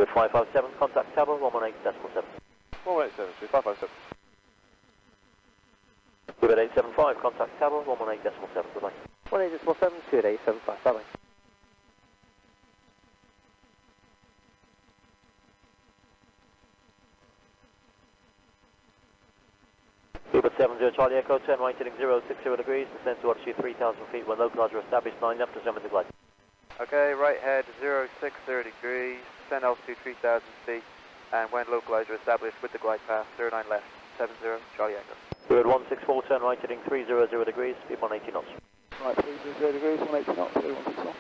With 557, contact tower 118.7. 118, 557. With 875, contact tower 118.7, goodbye. 118.7, 2875, bye bye. Hubert 70 Charlie Echo, turn right heading 060 degrees, descend to altitude 3,000 feet when localizer established, 9 left, descend the glide. Okay, right head 060 degrees, descend altitude 3,000 feet, and when localizer established with the glide path, 09 left, 70 Charlie Echo. Hubert 164, turn right heading 300 degrees, speed 180 knots. Right, 300 degrees, 180 knots, 164.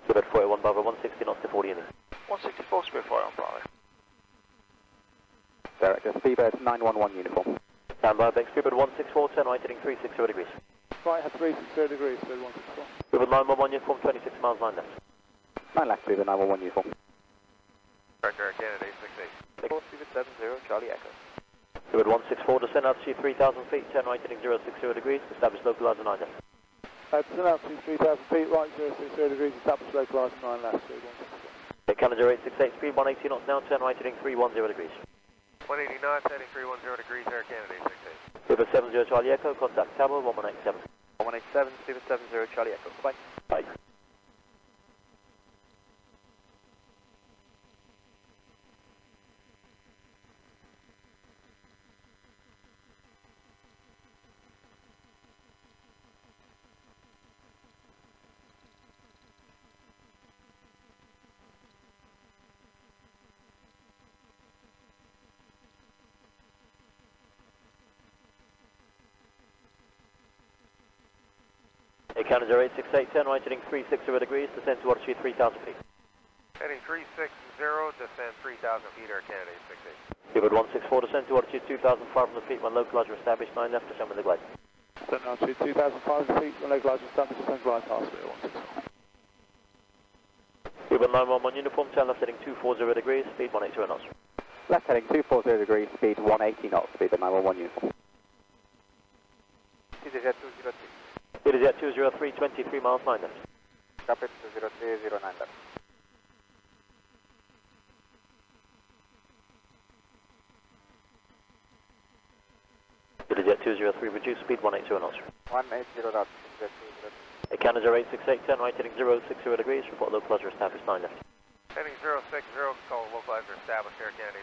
Hubert 41 Bravo, 160 knots to 40 in. 164 Spirit 4 on Bravo. Director, Speedbird 911 uniform. Stand by, Bex, Hubert 164, turn right heading 360 degrees. Right, head 360 degrees, Speed 164. Hubert 911 uniform, 26 miles, 9 left. 9 left, Speedbird 911 uniform. Director, Canada 868. 4 Speedbird 70 Charlie Echo. Hubert 164, descend altitude 3,000 feet, turn right heading 060 degrees, establish localizer 9 left. Descend altitude 3,000 feet, right 060 degrees, establish localizer 9 left, Speed 164. Canada 868, speed 180 knots now, turn right heading 310 degrees. 180 knots, heading 310 degrees, Air Canada 868. Hubert 70 Charlie Echo, contact tower 1187. 118, Speedbird 70 Charlie Echo. Bye. Bye. Canada 868, turn right heading 360 degrees, descend to altitude 3,000 feet. Heading 360, descend 3,000 feet, Air Canada 868. Hubert 164, descend to altitude 2,500 feet when localizer established, 9 left, descend with the glide. Descend altitude 2,500 feet, when localizer established, descend glide past Speed 164. Hubert 911 uniform, turn left heading 240 degrees, speed 180 knots. Left heading 240 degrees, speed 180 knots, Speedbird 911 uniform. EasyJet 203. EasyJet 203, 23 miles, 9 left. Copy 203, 09 left. EasyJet 203, reduce speed 180 knots. 180 knots, EasyJet 203. Canada 868, turn right heading 060 degrees, report localizer established, 9 left. Heading 060, call localizer established, Air Canada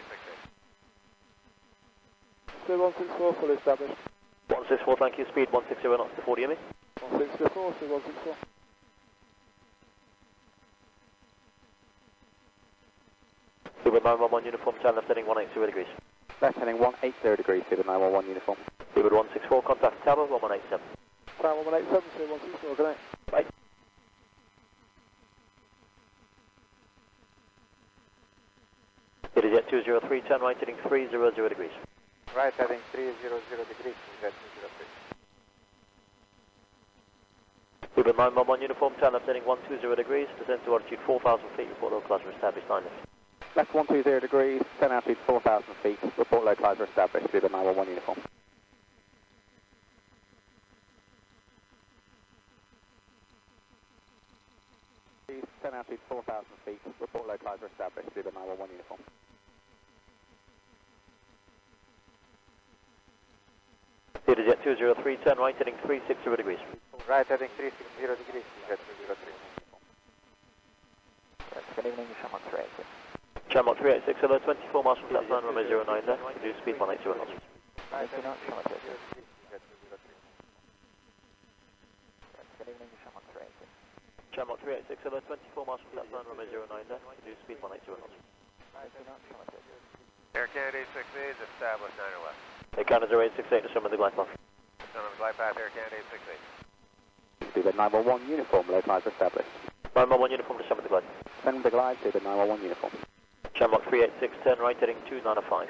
868. Speed 164, fully established. 164, thank you, speed 160 knots to 40 me. 164, Speed 164. Hubert 911 uniform, turn left heading 180 degrees. Left heading 180 degrees, Speedbird 911 uniform. Hubert 164, contact tower 1187. Tower 187, Speed 164, good night. Bye. EasyJet 203, turn right heading 300 degrees. Right heading 300 degrees, EasyJet 203. Hubert 911 uniform, turn left heading 120 degrees, descend to altitude 4,000 feet, report localizer established, 9 left. Left 120 degrees, descend altitude 4,000 feet, report localizer established, Speedbird 911 uniform. Descend altitude 4,000 feet, report localizer established, Speedbird 911 uniform. EasyJet 203, turn right heading 360 degrees. Right heading 360 degrees, EasyJet 203. Good evening, Shamrock 386. Shamrock 386, hello, 24 miles from flat line, runway 09 left, reduce speed 180 knots. Right heading 360 degrees, EasyJet 203. Good evening, Shamrock 386. Shamrock 386, hello, 24 miles from flat line, runway 09 left, reduce speed 180 knots. Air Canada 868 is established, 9 left. Canada 0868 to summon the glide path. Summon the glide path, Air Canada 868. Seabird 911 uniform, localizer established. 911 uniform to summon the glide. Send the glide, Seabird 911 uniform. Shamrock 386, turn right heading 295.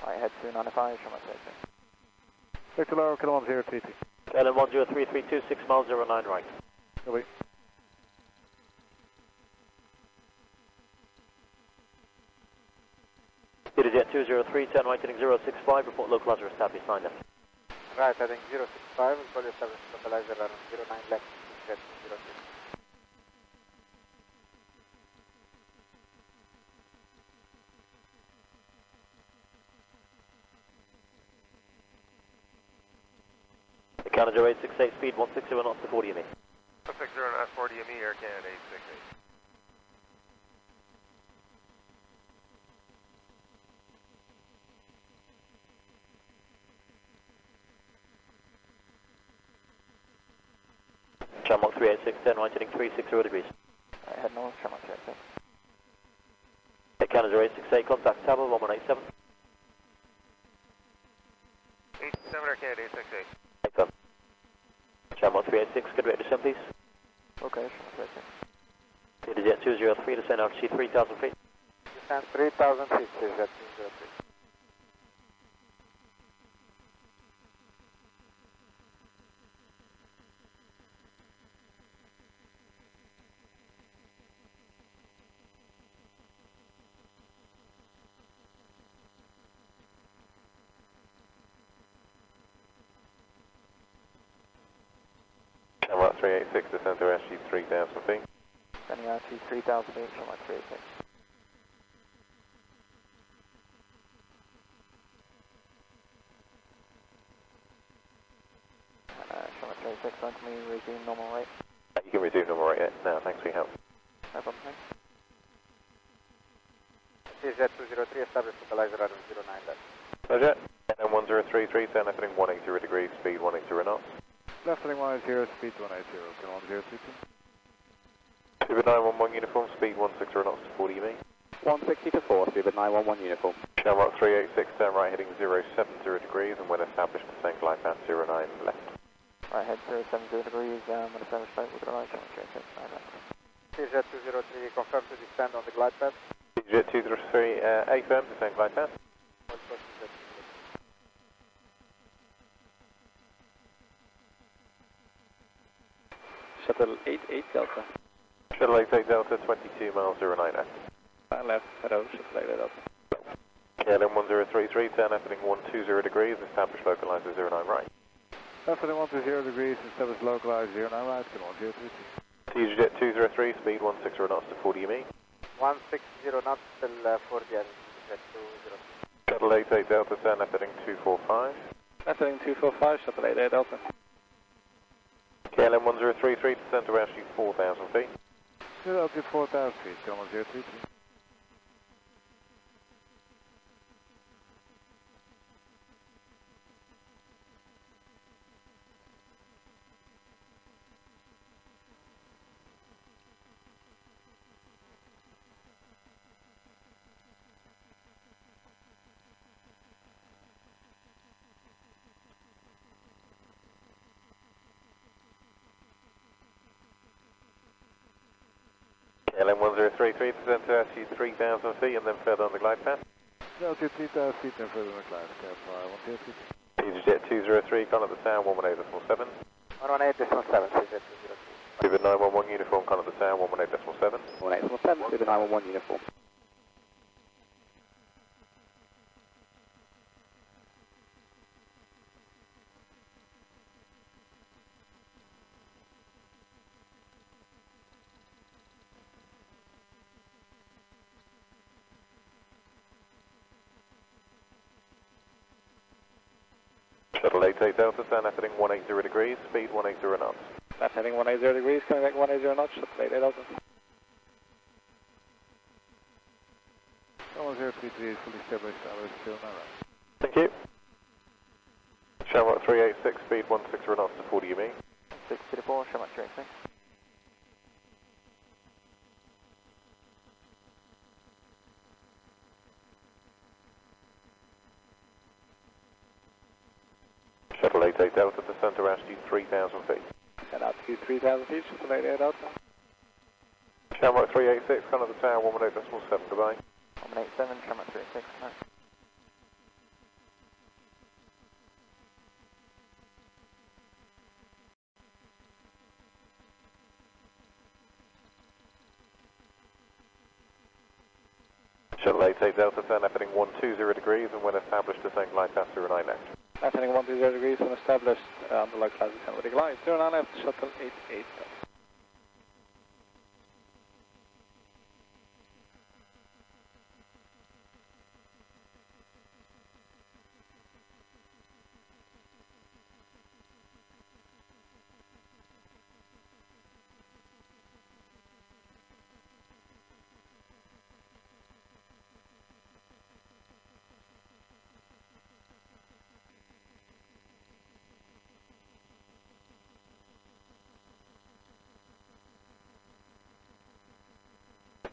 Right, head 295, Shamrock 386. Victor Laro, Kilo 10 TT. LM 10332, 6 miles 09 right. Copy. Jet 203, turn right heading 065, report localizer established, 9 left. Right, heading 065, will establish localizer around 09 left, jet 203. Canada 868, speed 160 knots to 40 ME. 160 knots 40 ME, Air Canada 868. Shamrock 386, turn right heading 360 degrees. Right, head north, Shamrock 386. Canada 868, contact tower 1187. 87, Air Canada 868. Confirm. Shamrock 386, good rate descent please. Okay, Shamrock 386. Jet 203, descend altitude 3000 feet. Descend 3000 feet, jet 203. Shamrock 386, descend to altitude 3000 feet. Descending altitude 3000 feet, Shamrock 386. Shamrock 386, going to me resume normal rate. You can resume normal rate now, thanks for your help. No problem, thanks. Jet 203, establish localizer around 09 left. Roger. LM 1033, turn left heading 180 degrees, speed 180 knots. Left heading 180, speed 180, Kilo 10 TT. Seabird 911 uniform, speed 160 knots to 40 ME. 160 to 4, Seabird 911 uniform. Shamrock 386, turn right heading 070 degrees, and when established, descend glide path 09 left. Right, head 070 degrees, when established flight with the right, Shamrock 386, 9 left. Jet 203, confirm to descend on the glide path. Jet 203, affirm, descend glide path. Shuttle 88 Delta. Shuttle 88 Delta, 22 miles 09 left. 9 left, hello, Shuttle 88 Delta. KLM 1033, turn left heading 120 degrees, establish localizer 09 right. Left heading 120 degrees, establish localizer 09 right, Kilo 10 TT. Jet 203, speed 160 knots to 40 ME. 160 knots till 40 jet 203. Shuttle 88 Delta, turn left heading 245. Left heading 245, Shuttle 88 Delta. KLM 1033, descend to altitude 4000 feet. Altitude 4000 feet, Kilo 10 TT. KLM 1033, descend to altitude 3000 feet and then further on the glide path. Altitude 3000 feet, then further on the glide, Kilo 10 TT. Jet 203, contact the tower 118.7. 118.7, jet 203. Seabird 911 uniform, contact the tower 118.7. 1817, Seabird 911 uniform. Shuttle 88 Delta, turn left heading 180 degrees, speed 180 knots. Left heading 180 degrees, coming back 180 knots, Shuttle 88 Delta. Kilo 10 TT is fully established, establish 09 right. Thank you. Shamrock 386, speed 160 knots to 40 ME. 634, Shamrock 386. Shuttle 88 Delta, descend to altitude 3,000 feet. At altitude 3,000 feet, Shuttle 88 Delta. Shamrock 386, Canada Tower 118.7, goodbye. 187, Shamrock 386, nice. Shuttle 88 Delta, turn left heading 120 degrees and when established descend glide path 09 left. Left heading 120 degrees when established on the localized descent with a glide. 09 left, Shuttle 88 Delta.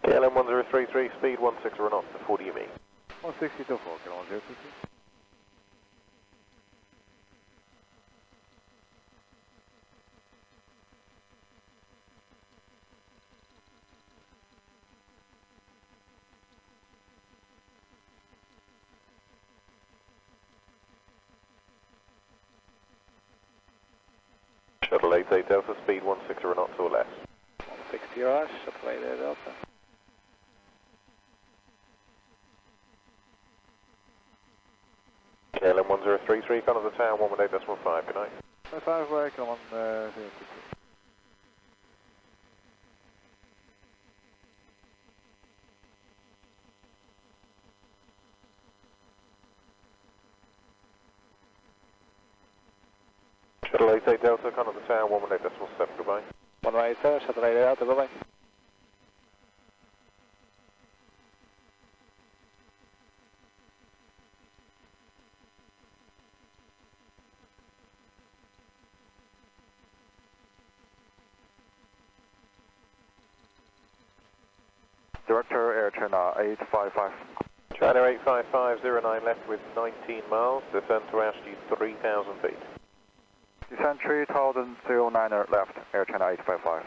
KLM 1033, speed 16 knots to 40 UME. 160 to 4, KLM 1033. Shuttle 88 Delta, speed 16 knots or less. 160 rush, Shuttle 88 Delta. KLM 1033, Canada Tower 118.5, good night. 5 way, KLM 1033. Shuttle 88 Delta, Canada Tower 118.7, goodbye. 187, Shuttle 88 Delta, bye bye. Director, Air China 855. China 855, 09 left with 19 miles, descend to altitude 3,000 feet. Descend 3000, 09 left, Air China 855.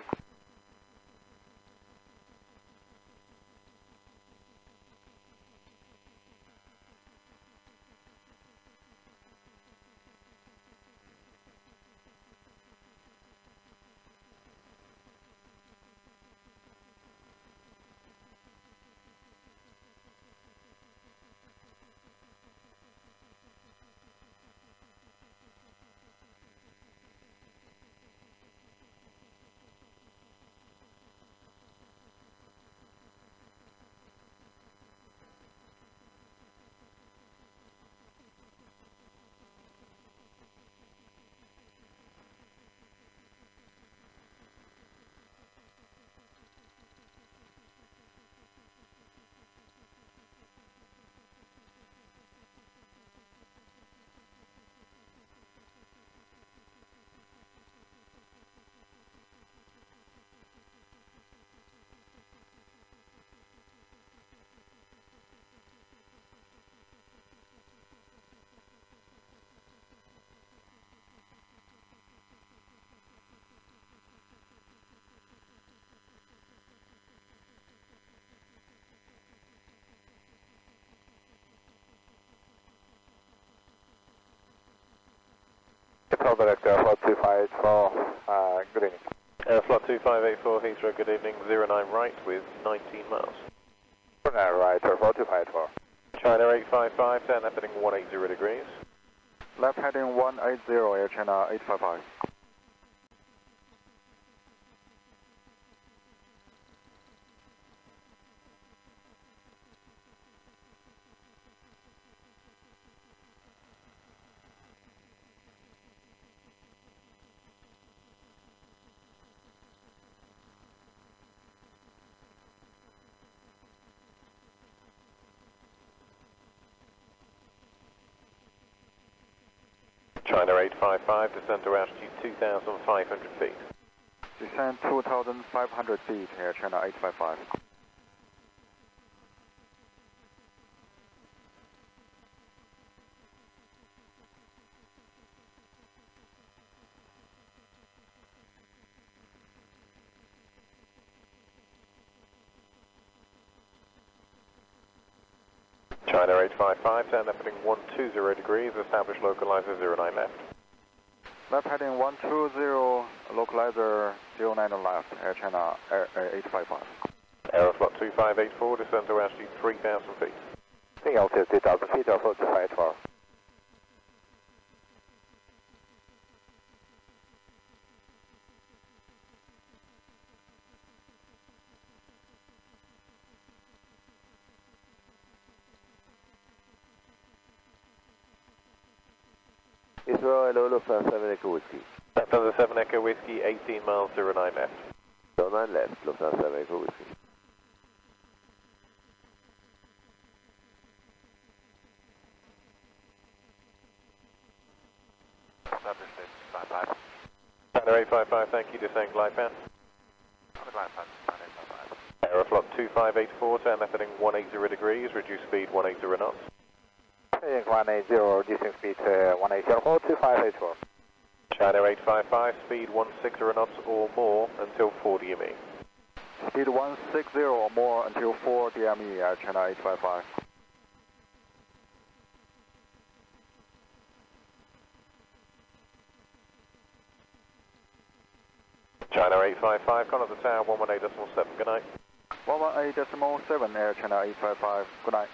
Control Director, Flight 2584, good evening. Flight 2584, Heathrow, good evening, 09 right with 19 miles. Right, Flight 2584. China 855, turn left heading 180 degrees. Left heading 180, Air China 855. China 855, descend to altitude 2,500 feet. Descend 2,500 feet, Air China 855. China 855, turn left heading 120 degrees, establish localizer 09 left. Left heading 120, localizer 09 left, Air China 855. Aeroflot 2584, descend to altitude 3,000 feet. Altitude 2,000 feet, Airflow 2584. Heathrow, hello, Lufthansa 7 Echo Whiskey. Lufthansa 7 Echo Whiskey, 18 miles 09 left. 09 left, Lufthansa 7 Echo Whiskey. China 855, thank you, descend glide path. Aeroflot 2584, turn left heading 180 degrees, reduce speed 180 knots. Heading 180, reducing speed 180, 2584. China 855, speed 160 knots or more until 4 DME. Speed 160 or more until 4 DME, Air China 855. China 855, contact the tower 118.7, good night. 118.7, Air China 855, good night.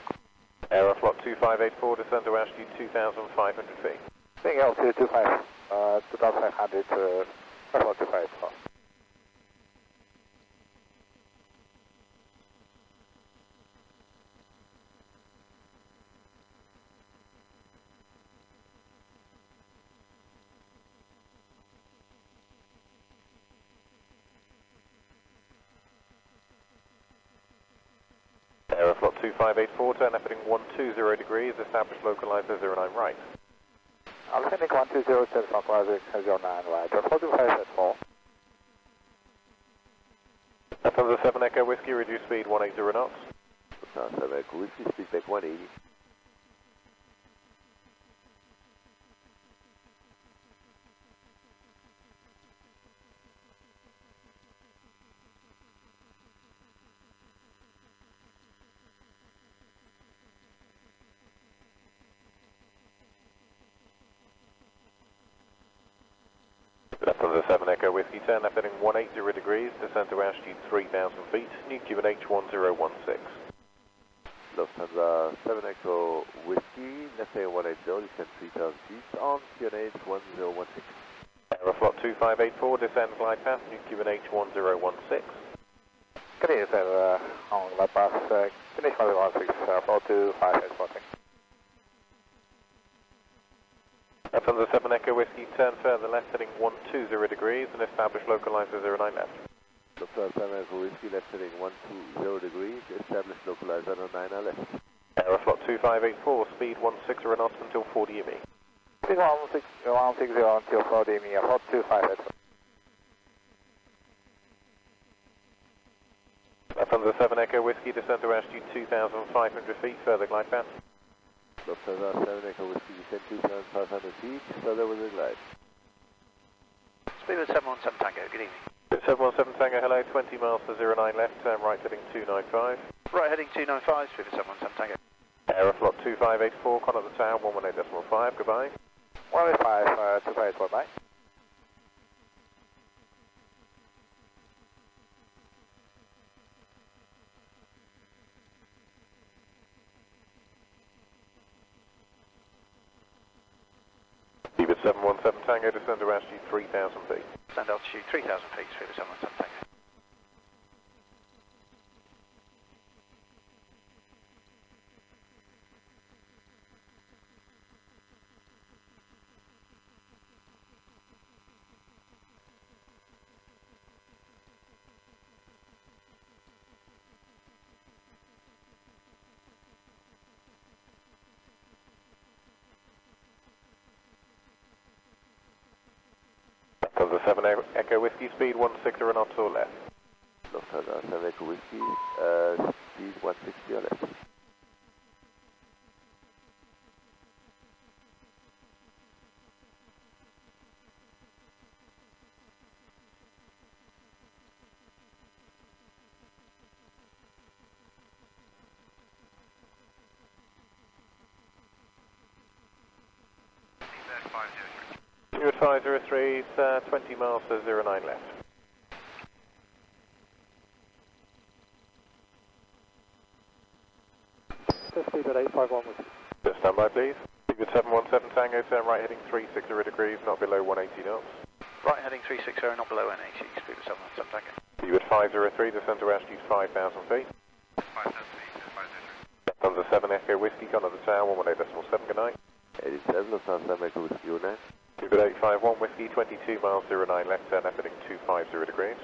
Aeroflot 2584, descend to altitude 2,500 feet. Being altitude 2,500 to Airflow 2584. Aeroflot 2584, turn left heading 120 degrees, establish localizer 09 right. I'm sending 120 to localizer 09 right, Airflow 2584. Lufthansa 7 Echo Whiskey, reduce speed 180 knots. Lufthansa 7 Echo Whiskey, speed back 180. Lufthansa 7 Echo Whiskey, turn left heading 180 degrees, descend to altitude 3,000 feet, new Cuban H1016. Lufthansa 7 Echo Whiskey, left heading 180, descend 3,000 feet on QNH 1016. Aeroflot 2584, descend glide path, new Cuban H1016. Good evening, sir. On glide path, QNH 1016, Airflow 2584. Lufthansa 7 Echo Whiskey, turn further left heading 120 degrees and establish localizer 09 left. Lufthansa 7 Echo Whiskey, left heading 120 degrees, establish localizer 09 left. Aeroflot 2584, speed 160 knots until 4 DME. Speed 160 until 4 DME, Airflow 2584. Lufthansa 7 Echo Whiskey, descend to altitude 2,500 feet, further glide path. Lufthansa 7 Echo Whiskey, descend 2,500 feet, further with the glide. Speed 717 Tango, good evening. 717 Tango, hello, 20 miles to 09 left, turn right heading 295. Right heading 295, speed 717 Tango. Aeroflot 2584, contact the tower 118.5, goodbye. 185, 2584, bye. Speed 717 Tango, descend to altitude 3,000 feet. Descend altitude 3,000 feet, speed 717 Tango. Lufthansa 7 Echo Whiskey, speed 160 knots or less. Lufthansa 7 Echo Whiskey, speed 160 or less. You're at 503, 20 miles to 09 left. Speed at 851 with Just stand by, please. Speed 717 Tango, turn right heading 360 degrees, not below 180 knots. Right heading 360, not below 180, speed of 717 Tango. You at 503, descend to altitude 5,000 feet. 5,000 feet, 503. Under 7 Echo Whiskey, gone to the tower, 118.7, good night. 87, Lufthansa 7 Echo with you now. You at 851 Whiskey, 22 miles 09 left, turn left heading 250 degrees.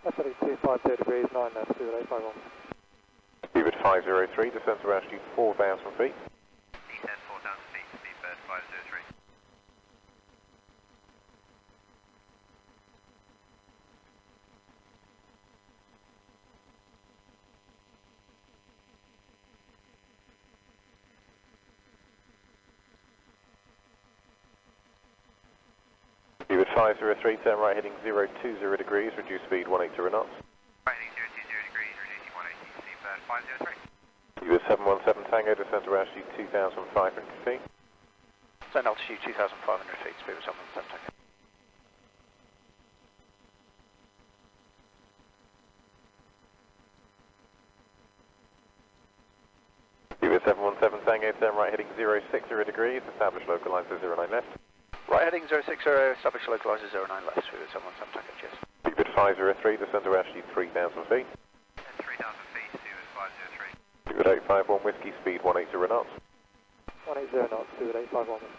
left heading 250 degrees, 9 left, speed at 851. You at 503, descend to altitude 4,000 feet. Descend 4,000 feet, speed bird 503. You at 503, turn right heading 020 degrees, reduce speed 180 knots. Right heading 020 degrees, reducing 180, speed bird 503. You at 717 Tango, descend to altitude 2,500 feet. Descend altitude 2,500 feet, speed of 717 Tango. You at 717 Tango, turn right heading 060 degrees, establish localizer 09 left. Right heading 060, establish localizer 09 left, speed of 717 Tango, cheers. You at 503, descend to altitude 3,000 feet. 3,000 feet, speed of 503. You at 851 Whiskey, speed 180 knots. 180 knots, speed at 851 with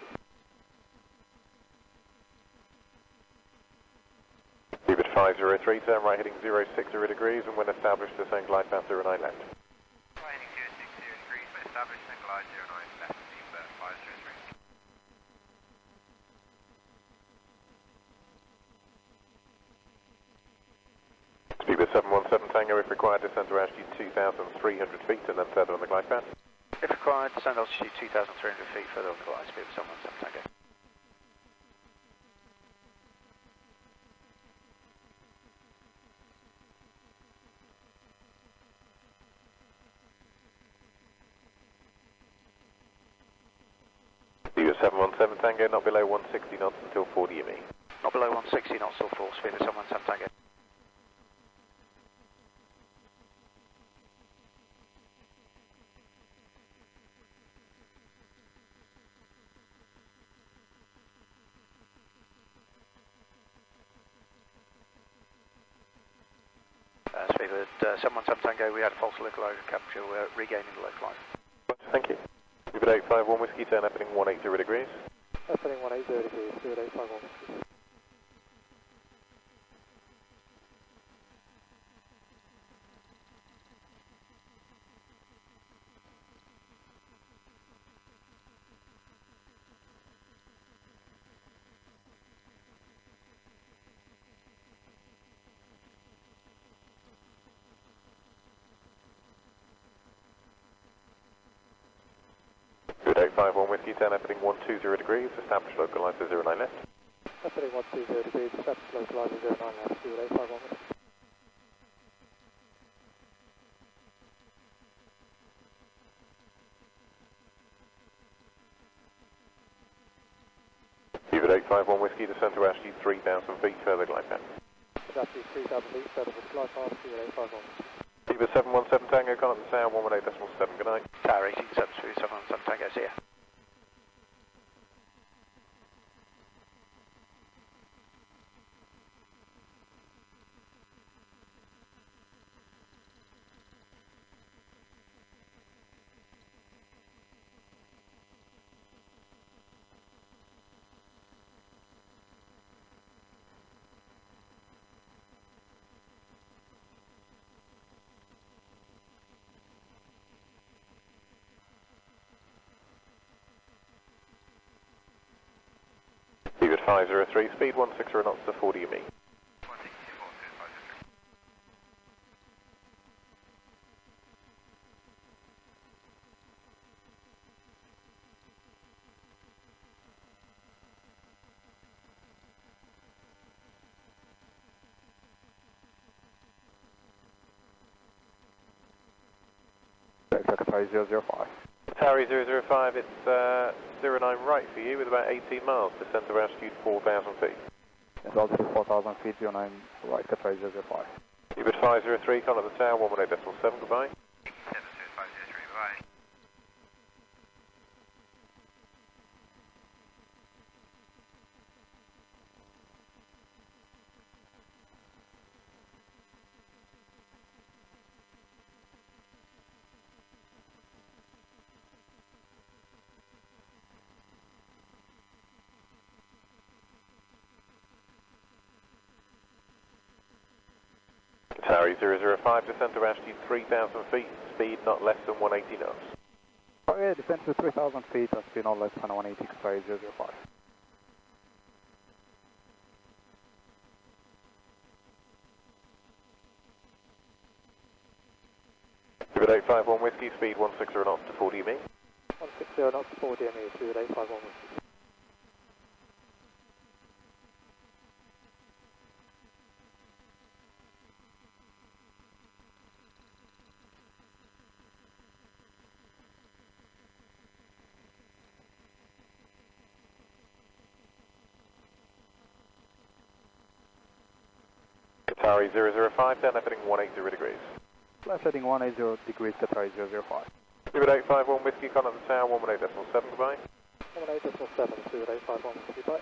You at 503, turn right heading 060 degrees, and when established, descend glide path 09 left. Right heading 060 degrees, but established and glide 09 left, speed bird 503. Speed at 717 Tango, if required, descend to altitude 2,300 feet, and then further on the glide path. If required, descend altitude 2,300 feet further on the glide, speed of 717 Tango. Speed at 717 Tango, not below 160 knots until 40 ME. Not below 160 knots till full speed of 717 Tango. Speed at 717 Tango, we had a false localizer capture, we're regaining the localizer. Thank you. You at 851 Whiskey, turn left heading 180 degrees. left heading 180 degrees, speed at 851 with You at 851 Whiskey, turn left heading 120 degrees, establish localizer 09 left. left heading 120 degrees, establish localizer 09 left, speed at 851 with You at 851 Whiskey, descend to altitude 3,000 feet, further glide path. altitude 3,000 feet, further with glide path, speed at 851 with You at 717 Tango, Connor to Tower, 118.7, good night. Tower 187 speed 717 Tango, see ya. You at 503, speed 160 knots to 40 ME. Tower 005. Tower 005, it's 09 right for you with about 18 miles, descent to altitude 4,000 feet. Yes, altitude 4,000 feet, 09 right, Qatar 005. Ubid 503, contact the tower, 118.7, goodbye. 72503, bye. Qatari 005, descent to altitude 3,000 feet, speed not less than 180 knots. Oh yeah, descent to 3,000 feet, speed not less than 180, Qatar 005. Ubid 851 Whiskey, speed 160 knots to 40 me. 160 knots to 40 ME, Ubid 851 Whiskey. Qatari 005, down heading 180 degrees. Left heading 180 degrees, Qatar 005. Ubid 851 Whiskey, contact the tower, 118.7, goodbye. 118.7, Ubid 851 Whiskey, bye.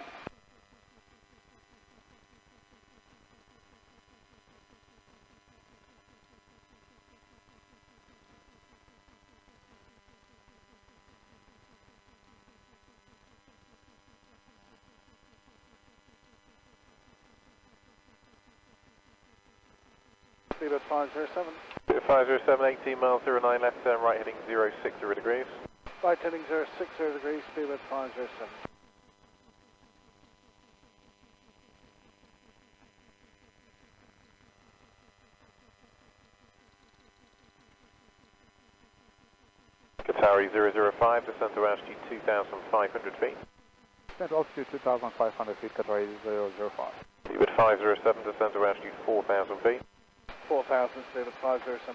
Ubid 507. Ubid 507, 18 miles, 09 left, turn right heading 060 degrees. Right heading 060 degrees, Ubid 507. Qatari 005, descent to altitude 2,500 feet. Descent altitude 2,500 feet, Qatar 005. Ubid 507, descent to altitude 4,000 feet. 4,000, Ubid 507.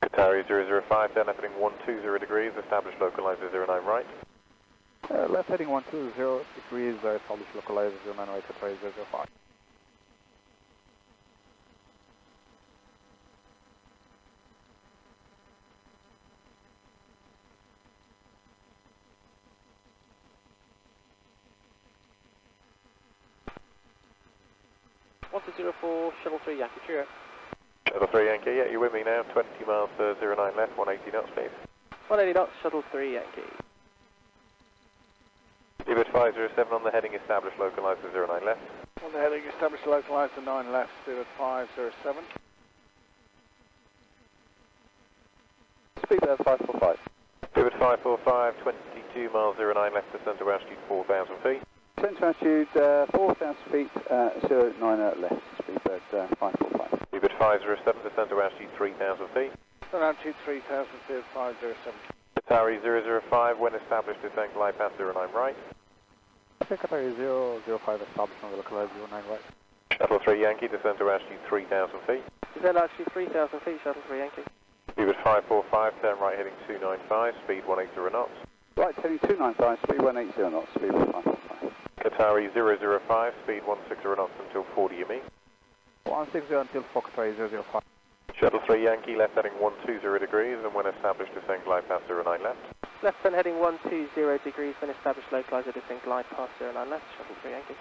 Qatari 005, down heading 120 degrees, established localizer 09 right. Left heading 120 degrees, established localizer 09 right, Qatar 005. Shuttle 3 Yankee, cheerio. Shuttle 3 Yankee, yeah, you're with me now, 20 miles to 09 left, 180 knots please. 180 knots, Shuttle 3 Yankee. Ubid 507 on the heading, established localizer 09 left. On the heading, established localizer 9 left, Ubid 507. Speed there 545. Ubid 545, 22 miles 09 left, descent to altitude 4,000 feet. Descent to altitude 4,000 feet, 09 left, speedbird 545. Ubid 507, descent to altitude 3,000 feet. Descent altitude 3,000 feet, 507. Qatari 005, when established, descent glide path 09 right. Okay, Qatar 005, established on the localizer 09 right. Shuttle 3 Yankee, descent to altitude 3,000 feet. Descent altitude 3,000 feet, Shuttle 3 Yankee. Ubid 545, turn right heading 295, speed 180 knots. Right, heading 295, speed 180 knots, speed 545. Qatari 005, speed 160 knots until 40 ME. 160 until Qatar 005. Shuttle 3 Yankee, left heading 120 degrees, and when established, descent glide path 09 left. Left turn heading 120 degrees, when established localizer, descent glide path 09 left, Shuttle 3 Yankee.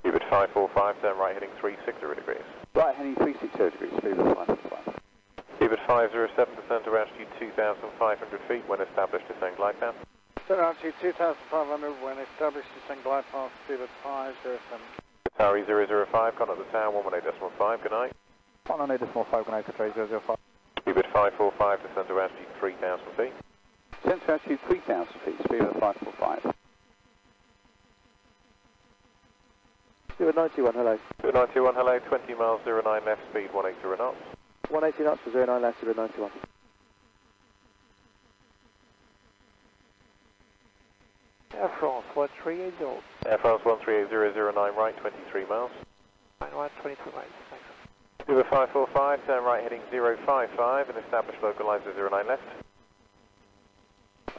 Ubid 545, turn right heading 360 degrees. Right, heading 360 degrees, speed 545. Ubid 507, descent to altitude 2,500 feet, when established, descent glide path. Descent altitude 2,500 when established, descent glide path, Ubid 507. Qatari 005, contact the tower, 118.5, good night. 118.5, good night, Qatar 005. Ubid 545, descent to altitude 3,000 feet. Descent to altitude 3,000 feet, speed 545. Ubid 91, hello. Ubid 91, hello, 20 miles 09 left, speed 180 knots. 180 knots to 09 left, Ubid 91. Air France 1380. Air France 138009 right, 23 miles. 22 miles, thanks. Uber 545, turn right heading 055 and establish localizer 09 left.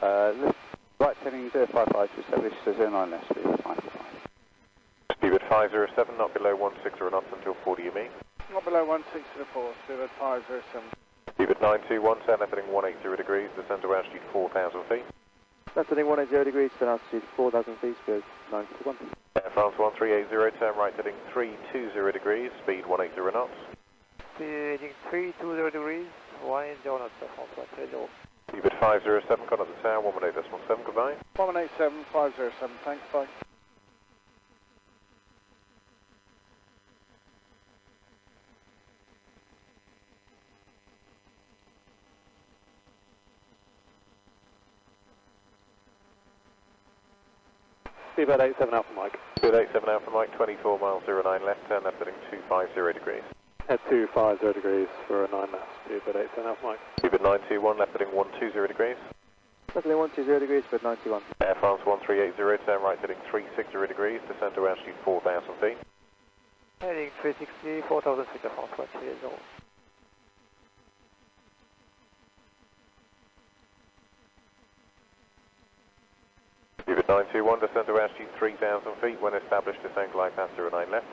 Left, right heading 055 to establish 09 left, speed 545. Speed 507, not below 16 or knots until 40 you mean. Not below 16 to the 4, speed 507. Speed 921, turn left heading 180 degrees, descend to altitude 4,000 feet. Left heading 180 degrees, turn altitude 4,000 feet, speed 921. Air France 1380, turn right heading 320 degrees, speed 180 knots. Heading 320 degrees, 180 knots, Air France 130. Speed 507, contact the tower, 118.7, goodbye. 187, 507, thanks, bye. Speedbird 87 Alpha Mike. Speed 87 Alpha Mike, 24 miles 09 left, turn left heading 250 degrees. Head 250 degrees for a 9 left. Speedbird 87 Alpha Mike. Speed 921, left heading 120 degrees. Left heading 120 degrees, speed 91. Air France 1380, turn right heading 360 degrees, descend to altitude 4,000 feet. Heading 360, 4,000 feet, Air France 130. Speed 921, descend to altitude 3,000 feet, when established descend glide path 09 left.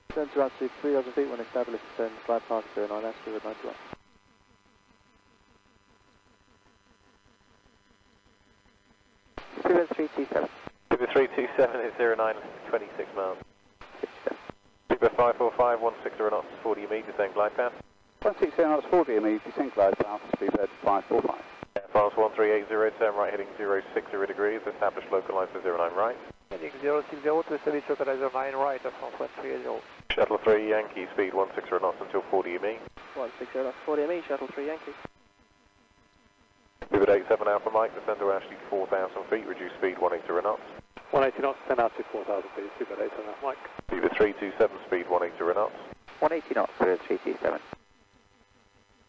Descend to altitude 3,000 feet when established, descend glide path 09 left, speed 91. Speed 327. Speed 327 is 09, 26 miles. Speed 545, 16 knots, 40 meters, descend glide path. 160 knots, 40 meters, descend glide path, speedbird 545. Air France 1380, turn right heading 060 degrees, establish localizer 09 right. Heading 060 to establish localizer 9 right, Air France 130. Shuttle 3 Yankee, speed 16 knots until 40 me. 160 knots, 40 me, Shuttle 3 Yankee. Speed 87 Alpha Mike, descend to altitude 4,000 feet, reduce speed 180 knots. 180 knots, 10 altitude 4,000 feet, Speedbird 87 Alpha Mike. Speed 327, speed 180 knots. 180 knots, speed 327.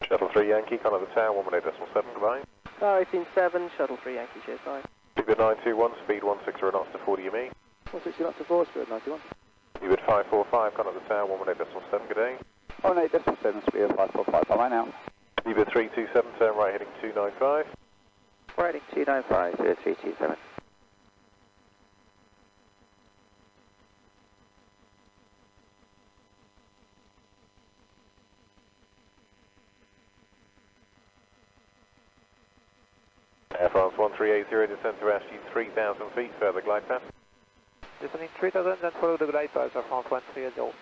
Shuttle 3 Yankee, contact the tower, 118.7, goodbye. Tower 187, Shuttle 3 Yankee, cheers, bye. Speed 921, speed 16 knots to 40 me. 160 knots to 4, speed 91. Speed 545, contact the tower, 118.7, good day. 188.7, speed 545, bye now. Speed 327, turn right heading 295. Riding 295, speed 327. Air France 1380, descend to altitude 3,000 feet, further glide path. Descending 3,000, then follow the glide path, Air France 130.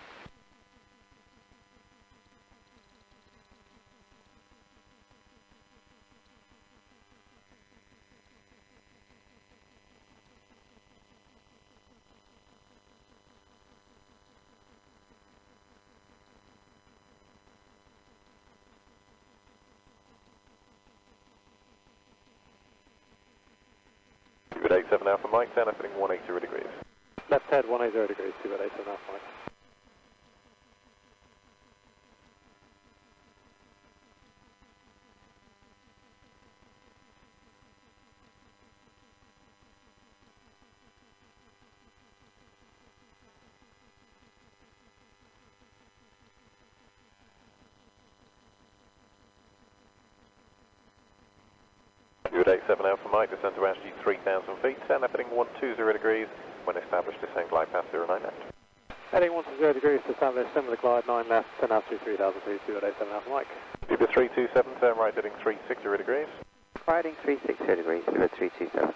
Speed 87 Alpha Mike, turn left heading 180 degrees. Left head 180 degrees, Speedbird 87 Alpha Mike. Speed 87 Alpha Mike, descend to altitude 3,000 feet, turn left heading 120 degrees, when established descend glide path 09 left. Heading 120 degrees to establish, send with the glide 9 left, 10 altitude 3,000 feet, Speedbird 87 Alpha Mike. Speed 327, turn right heading 360 degrees. Riding 360 degrees, speed 327.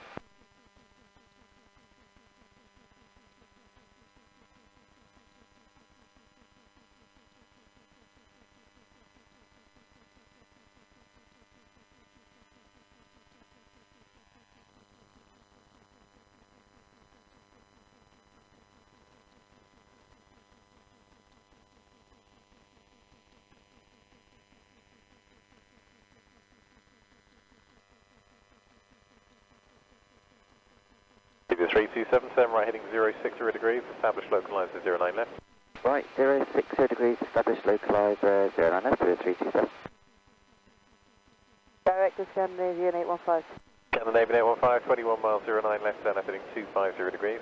Speed 327, turn right heading 060 degrees, establish localizer 09 left. Right, 060 degrees, establish localizer 09 left, speed 327. Director Scandinavian 815. Scandinavian 815, 21 miles 09 left turn, heading 250 degrees.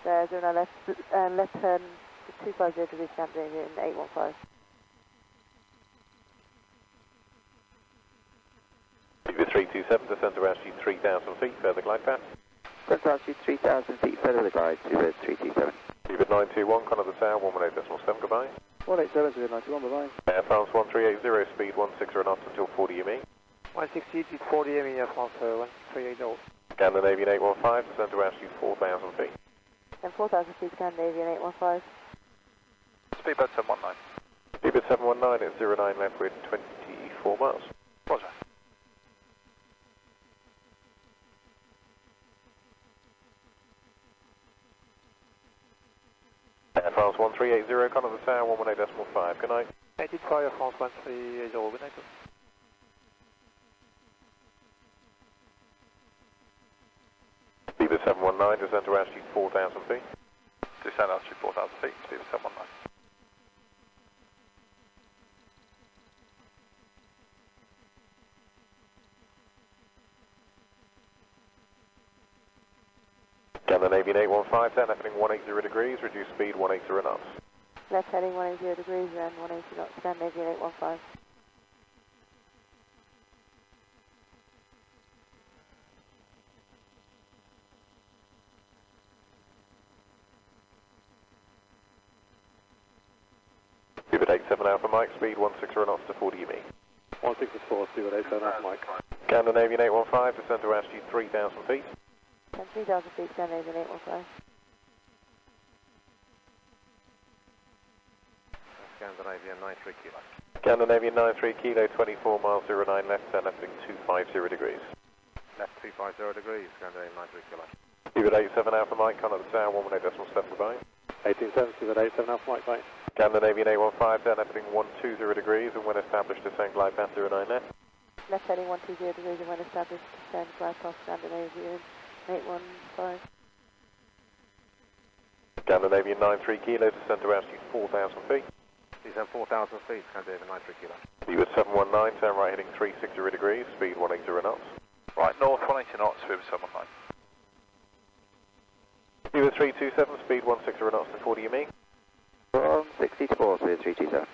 09 left, left turn 250 degrees, Scandinavian 815. Viva 327, descend to altitude 3,000 feet, further glide path. Descend to altitude 3,000 feet, further the glide, Viva 327. Viva 921, Connor the Tower, 118.7, goodbye. 187 to 91, bye-bye. Air France 1380, speed 16 knots until 40 ME. 160 40 ME, Air France 1380. Scandinavian 815, descend to altitude 4,000 feet. And 4,000 feet, Scandinavian 815. Speedbird 719. Viva 719 at 09 left with 24 miles. Roger. Air France 1380, Connor the Tower, 118.5, good night. 85 Air France 1380, good night. Viva 719, descend to altitude 4,000 feet. Descend altitude 4,000 feet, Speedbird 719. Scandinavian 815, turn heading 180 degrees, reduce speed 180 knots. Left heading 180 degrees and 180 knots, Scandinavian 815. Viva 87 Alpha Mike, speed 160 knots to 40 ME. 164, Viva 87 Alpha Mike. Scandinavian 815, descend to altitude 3,000 feet. And 3,000 feet, Scandinavian 815. Scandinavian 93 kilo. Scandinavian 93 kilo, 24 miles 09 left, turn heading 250 degrees. Left 250 degrees, Scandinavian 93 kilo. Viva 87 Alpha Mike, Connor the Tower, 118.7, goodbye. 1870, Viva 87 Alpha Mike, bye. Scandinavian 815, turn heading 120 degrees, and when established, descend glide path 09 left. Left heading 120 degrees and when established, descend glide path, Scandinavian 815. Scandinavian 93 kilo, descend to altitude 4,000 feet. Descend 4,000 feet, Scandinavian 93 kilo. Viva 719, turn right heading 360 degrees, speed 180 knots. Right, north 180 knots, Speedbird 719. Viva 327, speed 160 knots to 40 ME. From 60 to 4, Viva 327.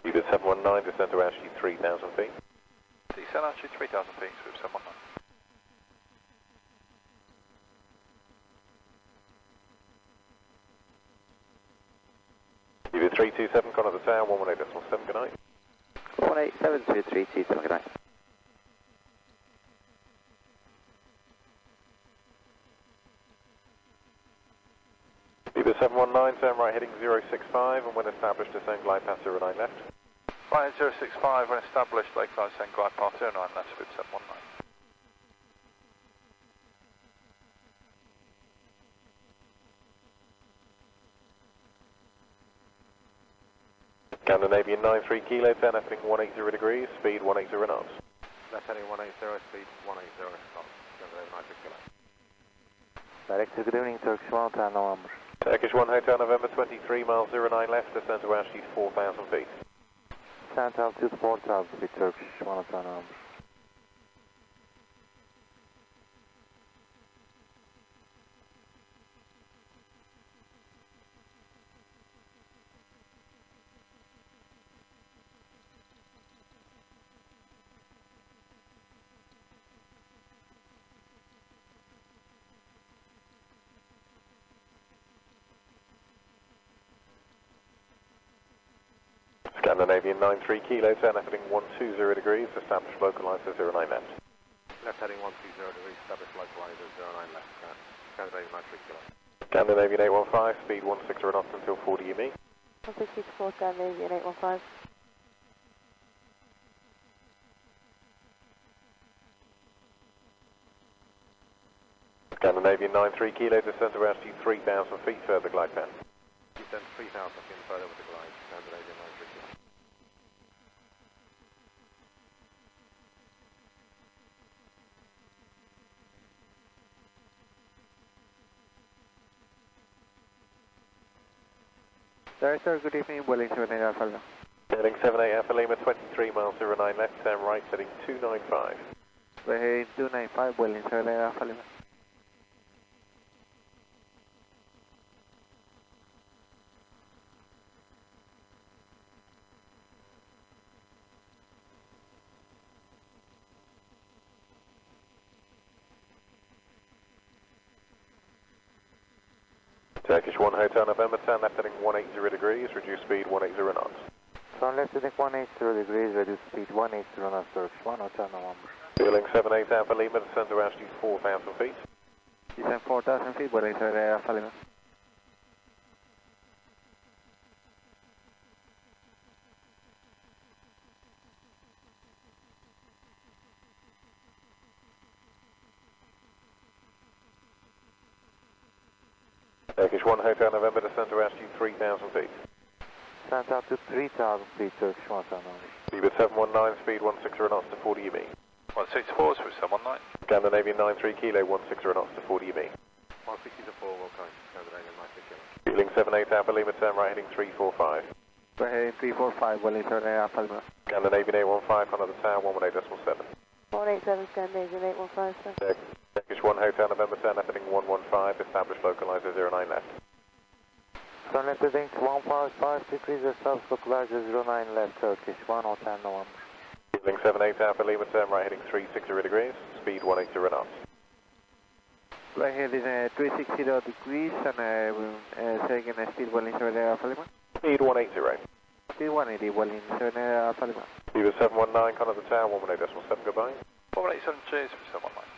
Viva 719, descend to altitude 3,000 feet. Descend altitude 3,000 feet, Speedbird 719. Viva 327, Connor the Tower, 118.7, good night. 187 to 327, good night. Viva 719, turn right heading 065, and when established, descend glide path 09 left. Right, 065, when established, Lake Clyde, descend glide path 09 left, Speedbird 719. Scandinavian 93 kilo, turn heading 180 degrees, speed 180 knots. Left heading 180, speed 180 knots, Scandinavian 93 kilo. Direct to good evening, Turkish 1 Hotel November. Turkish 1 Hotel November, 23 miles 09 left, descend to altitude 4,000 feet. Descend to altitude 4,000 feet, Turkish 1 Hotel November. Scandinavian 93 kilo, turn heading 120 degrees, establish localizer 09 left. Left heading 120 degrees, establish localizer 09 left, Scandinavian 93 kilo. Scandinavian 815, speed 160 knots until 40 ME. 160 to 4, Scandinavian 815. Scandinavian 93 kilo, descend to altitude 3,000 feet, further glide path. Descend 3,000 feet further with the glide, Scandinavian 93 kilo. Director, good evening, Welling 78 Alpha Lima. Heading 78 Alpha Lima, 23 miles 09 left, turn right, heading 295. We're heading 295, Welling 78 Alpha Lima. Turkish 1 Hotel November, turn left heading 180 degrees, reduce speed 180 knots. Turn left heading 180 degrees, reduce speed 180 knots, Turkish 1 Hotel November. Fueling 78 Alpha Lima, descend to altitude 4,000 feet. Descend 4,000 feet, Welling 78 Alpha Lima. Turkish 1 Hotel November, descend to altitude 3,000 feet. Descend out to 3,000 feet, Turkish 1 Hotel November. Speed 719, speed 16 knots to 40 UB. 164 is for 719. Scandinavian 93 kilo, 16 knots to 40 UB. 160 to 4, okay. Scandinavian 93 kilo. Fueling 78 Alpha Lima, turn right heading 345. We're heading 345, Welling 78 Alpha Lima. Scandinavian 815, Conor the Tower, 118.7. 187 Scandinavian 815, sir. Turkish 1 Hotel November, turn left heading 115, establish localizer 09 left. Turn left heading 155 degrees, establish localizer 09 left, Turkish 1 Hotel November. Fueling 78 Alpha Lima, turn right heading 360 degrees, speed 180 knots. Right heading 360 degrees and taking speed Welling 78 Alpha Lima. Speed 180. Speed 180, Welling 78 Alpha Lima. Speed 719, Conor the Tower, 118.7, goodbye. 4873 is for 719.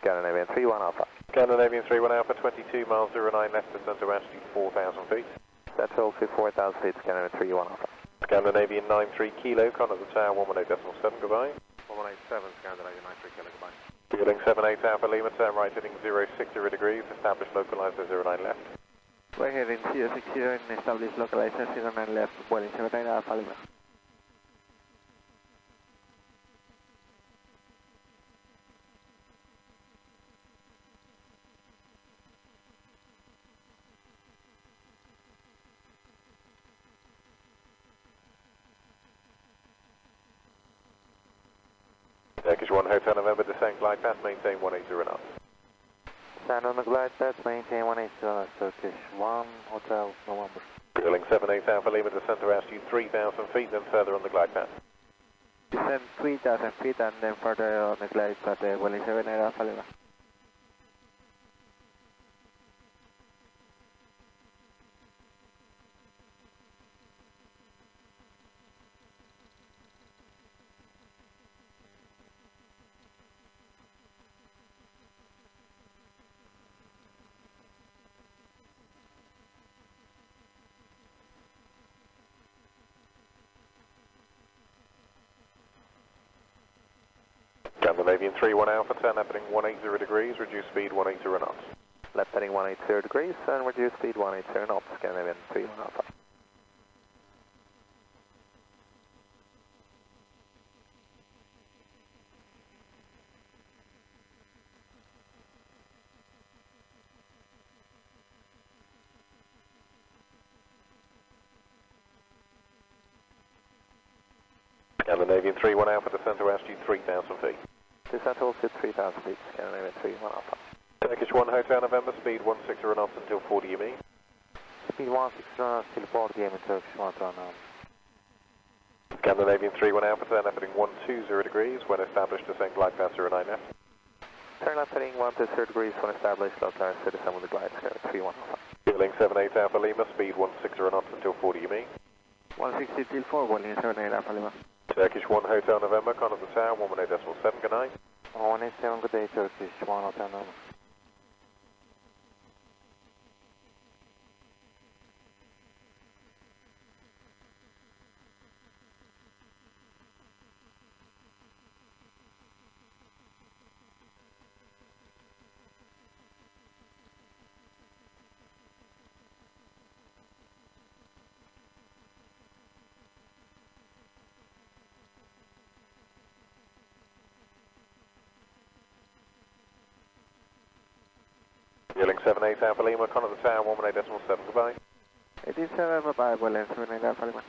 Scandinavian 31 Alpha. Scandinavian 31 Alpha, 22 miles 09 left, descend to altitude 4,000 feet. Central to 4,000 feet, Scandinavian 31 Alpha. Scandinavian 93 kilo, Conor the Tower, 118.7, goodbye. 187 Scandinavian 93 kilo, goodbye. Fueling 78 Alpha Lima, turn right heading 060 degrees, establish localizer 09 left. Right heading 060 and establish localizer 09 left, Welling 78 Alpha Lima. Turkish 1 Hotel November, descend glide path, maintain 180 knots. Stand on the glide path, maintain 180 knots, Turkish 1 Hotel November. Fueling 78 Alpha Lima, descend to altitude 3,000 feet, then further on the glide path. Descend 3,000 feet and then further on the glide path, Welling 78 Alpha Lima. Scandinavian 31 Alpha, turn left heading 180 degrees, reduce speed 180 knots. Left heading 180 degrees and reduce speed 180 knots, Scandinavian 31 Alpha. Scandinavian 31 Alpha, descend to altitude 3,000 feet. Descend to altitude 3,000 feet, Scandinavian 31 Alpha. Turkish 1 Hotel November, speed 160 knots until 40 UB. Speed 160 knots till 40 game in Turkish 1 Hotel November. Scandinavian 31 Alpha, turn left heading 120 degrees, when established, descend glide path 09 left. Turn left heading 120 degrees when established, localizer citizen with the glide, Scandinavian 31 Alpha. Fueling 78 Alpha Lima, speed 160 knots until 40 UB. 160 till 4, Welling 78 Alpha Lima. Turkish 1 Hotel November, Conor the Tower, 118.7, good night. 187, good day, Turkish 1 Hotel November. Fueling 78 Alpha Lima, Conor the Tower, 118.7, goodbye. 87, bye-bye, well in 789, Polygon.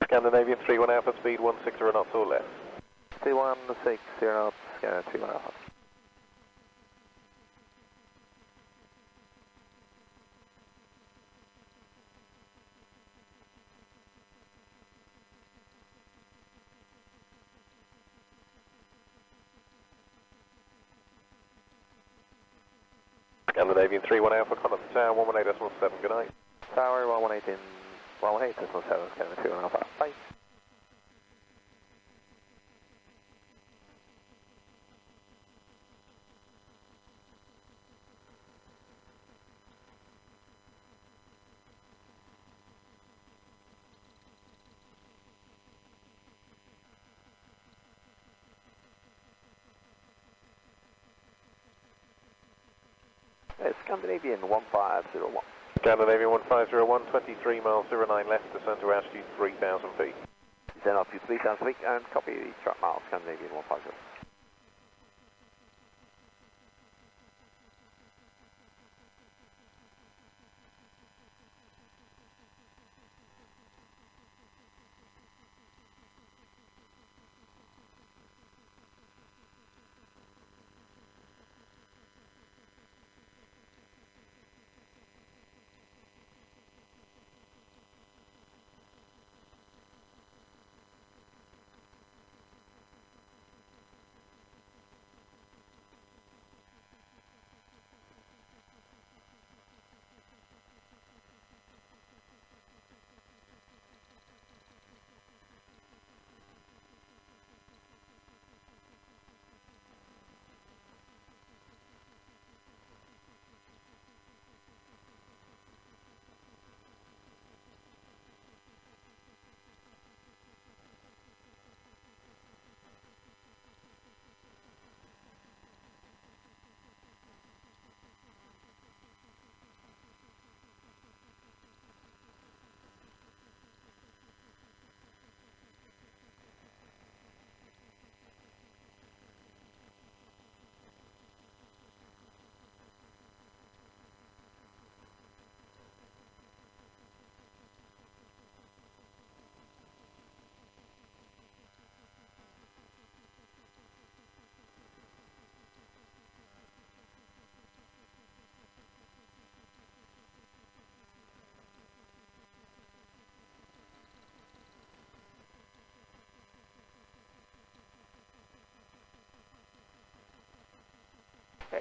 Scandinavian 31 Alpha, speed 160 knots or less. 3160 knots, Scanner 31 Alpha. Scandinavian 31 Alpha, contact the tower 118.7, good night. Tower 118.7, Scanner 21 Alpha. Bye. Scandinavian 1501. Scandinavian 1501, 23 miles 09 left, descend to altitude 3,000 feet. Descend altitude 3,000 feet and copy the track mile, Scandinavian 150.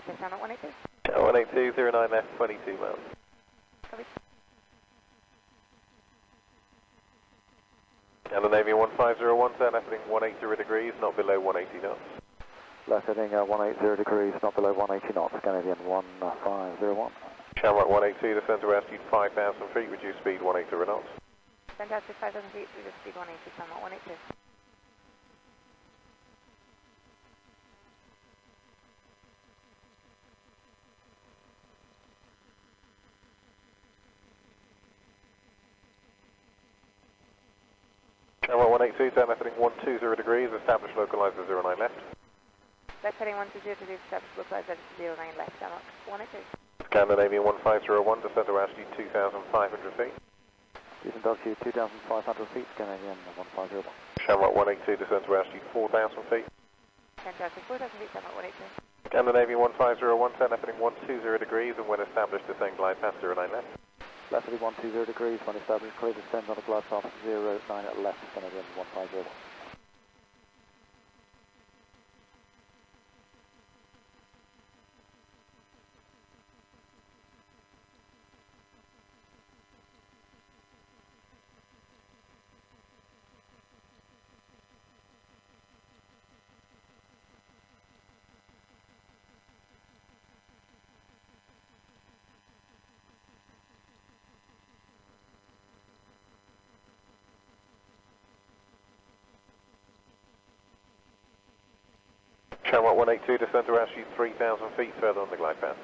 Just down at 182. 182, 09 left, 22 miles. Copy. Scandinavian 1501, turn left heading 180 degrees, not below 180 knots. Left heading 180 degrees, not below 180 knots, Scandinavian 1501. Shamrock 182, descend to altitude 5,000 feet, reduce speed 180 knots. Send out to 5,000 feet, reduce speed 180, climb at 182. Shamrock 182, turn left heading 120 degrees, establish localizer 09 left. Left heading 120 degrees, establish localizer 09 left, Shamrock 182. Scandinavian 1501, descend to altitude 2,500 feet. Houston altitude 2,500 feet, Canadian 1501. Shamrock 182, descend to altitude 4,000 feet. Fantastic, 4,000 feet, Shamrock 182. Scandinavian 1501, turn left heading 120 degrees, and when established, descend glide path 09 left. Left heading 120 degrees, when established, clear descend on a glide path 09 at left, Canadian 1501. Shamrock 182, descend to altitude 3,000 feet further on the glide path.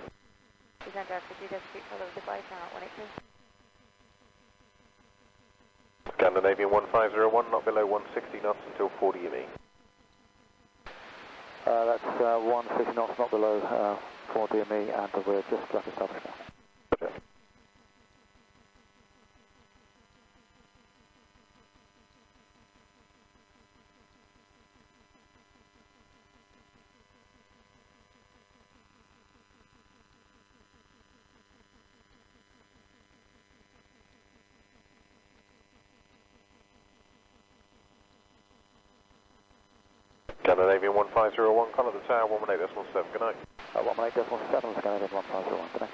Descend to altitude 3,000 feet, follow the glide, Shamrock 182. Scandinavian 1501, not below 160 knots until 40 ME. That's 150 knots, not below 40 ME, and we're just flat established now. Scandinavian 1501, contact the tower 118.7, good night. 118.7, Canadian 1501, good night.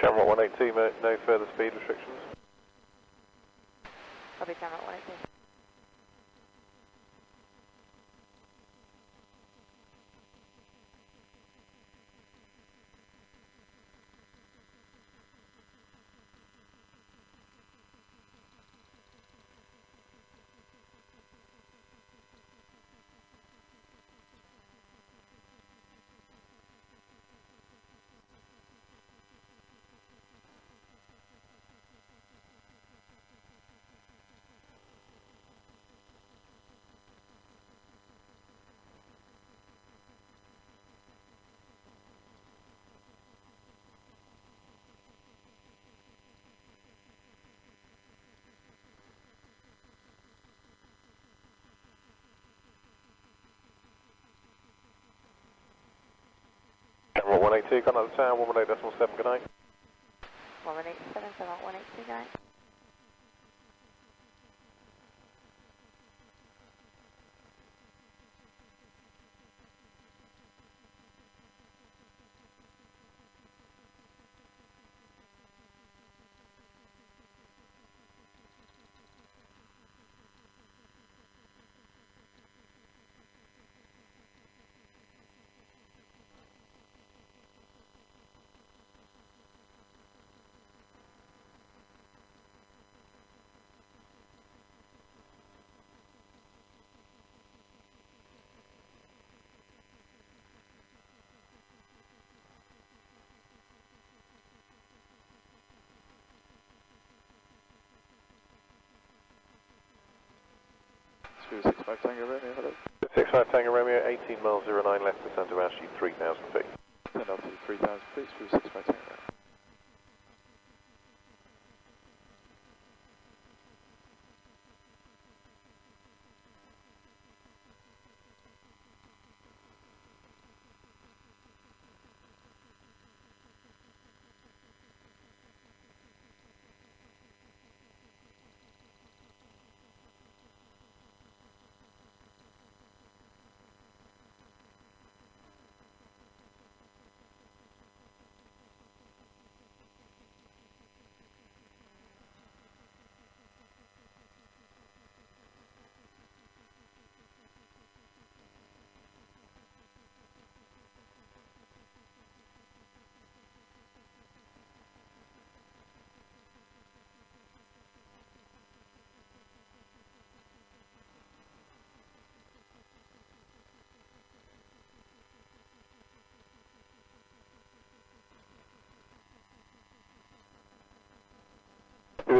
Shamrock 182, no further speed restrictions. Copy, Shamrock 182. Shamrock 182, contact the tower 118.7, good night. 187, Shamrock 182, good night. Two 65 Tango Romeo, hello. 65 Tango Romeo, 18 miles 09 left, descend to altitude 3,000 feet. Send altitude 3,000 feet, through 65 Tango Romeo.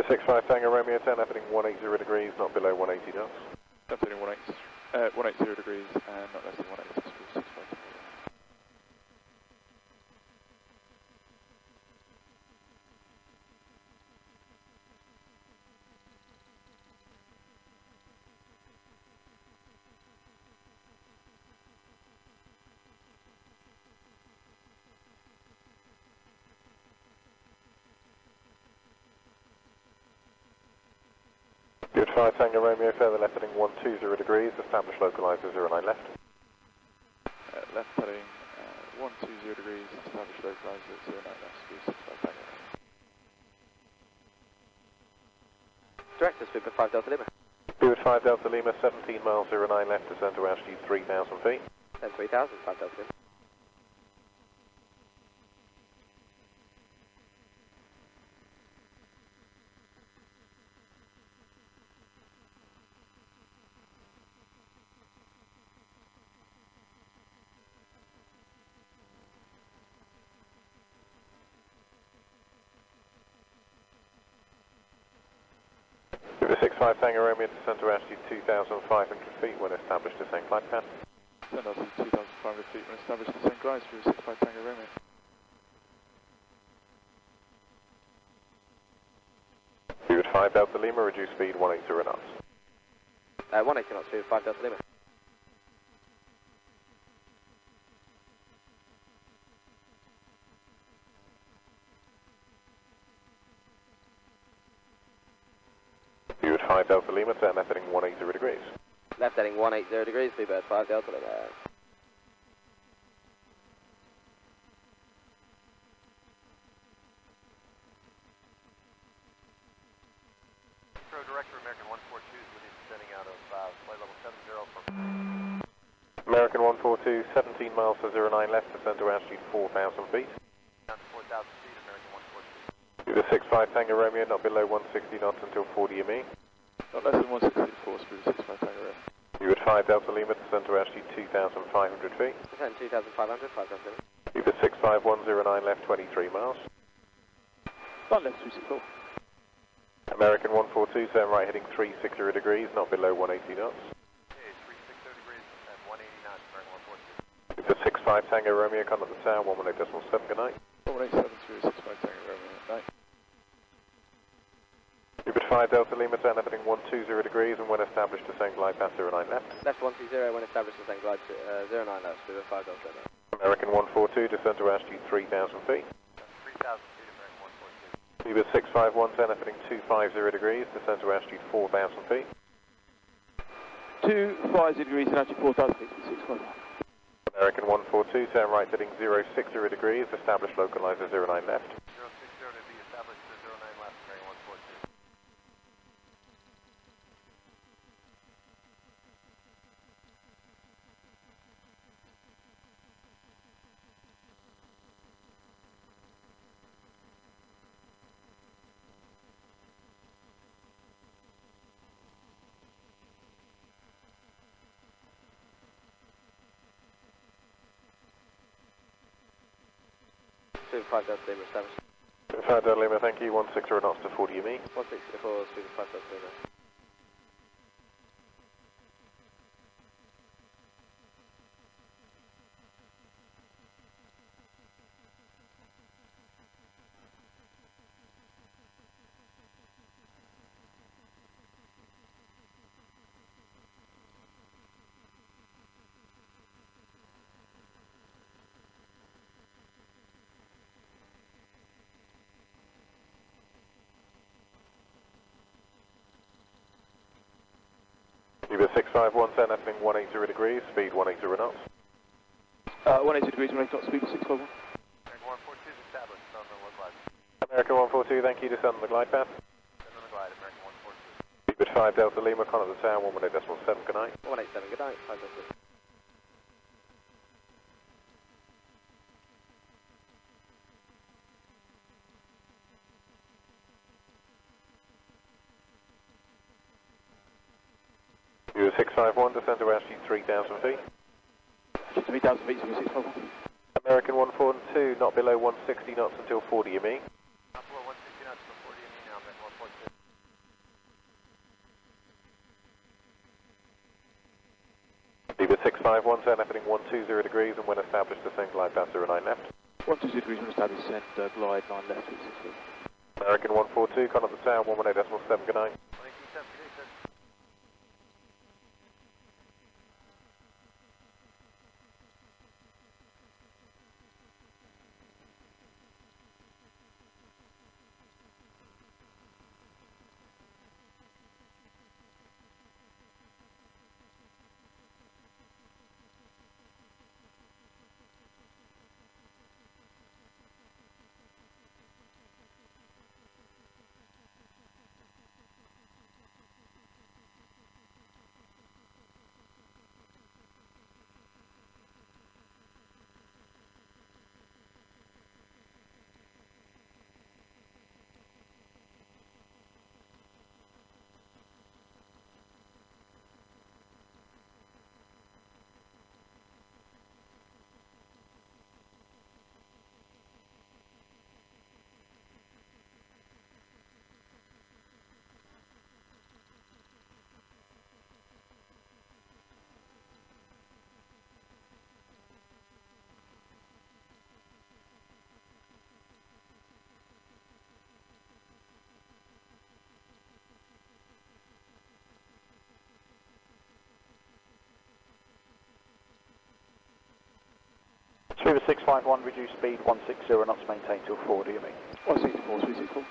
65 Tango Romeo 10, heading 180 degrees, not below 180 knots. Heading 180 degrees and not less than 180 knots. 65 Tango. Good 5 Tango Romeo, further left heading 120 degrees, establish localizer 09 left. Left heading 120 degrees, establish localizer 09 left, speed 65 Tango. Director, Super 5 Delta Lima. Good 5 Delta Lima, 17 miles 09 left, descend to altitude 3,000 feet. Then 3000, 5 Delta Lima. Give 65 Tango Romeo, descend to altitude 2,500 feet when established descent glide path. Descend altitude 2,500 feet when established descent glide through 65 Tango Romeo. Good 5 Delta Lima, reduce speed 180 knots. 180 knots, Super 5 Delta Lima. Good 5 Delta Lima, turn left heading 180 degrees. Left heading 180 degrees, Bluebird 5 Delta Lima. Heathrow Director, American 142 is with you, descending out of flight level 70 from... American 142, 17 miles to 09 left, descend to altitude 4,000 feet. Down to 4,000 feet, American 142. Do the 65 Tango Romeo, not below 160 knots until 40 ME. Not less than 160 force, speed 65 Tango Romeo. You at 5 Delta Lima, descend to altitude 2,500 feet. Descend 2500, 5 Delta Lima. You at 65109 left, 23 miles. Not left 264. American 142, turn right heading 360 degrees, not below 180 knots. Okay, 360 degrees and 180 knots, American 142. You at 65 Tango Romeo, contact the tower, 118.7, good night. 187 through 65 Tango Romeo at night. You at 5 Delta Lima, turn left heading 120 degrees, and when established, descend glide path 09 left. Left 120 when established descent glide to 09 left, Bluebird 5 Delta Lima. American 142, descend to altitude 3,000 feet. 3,000 feet, American 142. You at 651, turn left heading 250 degrees, descend to altitude 4,000 feet. 250 degrees and altitude 4,000 feet, 651. American 142, turn right heading 060 degrees, establish localizer 09 left. 060 to be established to 09 left, American 142. Super 5 Delta Lima established. 5 Delta Lima, thank you, 160 knots to 40 ME. 164, Super 5 Delta Lima. You at 651, turn left heading 180 degrees, speed 180 knots. 180 degrees, 180 knots, speed 651. American 142 is established, on the localizer. American 142, thank you, descend on the glide path. Descend on the glide, American 142. You at 5 Delta Lima, contact the tower, 118.7, good night. 187, good night, 5 Delta Lima. You at 651, descend to altitude 3,000 feet. Altitude 3,000 feet, 651. American 142, not below 160 knots until 40 ME. Not below 160 knots to 40 ME now, American 142. 3651, turn left heading 120 degrees, and when established, descend glide path 09 left. 120 degrees when established, send glide 9 left, 264. American 142, contact the tower, 118.7, good night. 187, good day, sir. Trooper 651, reduce speed 160 knots, maintain till 4, do you mean? 164, 364.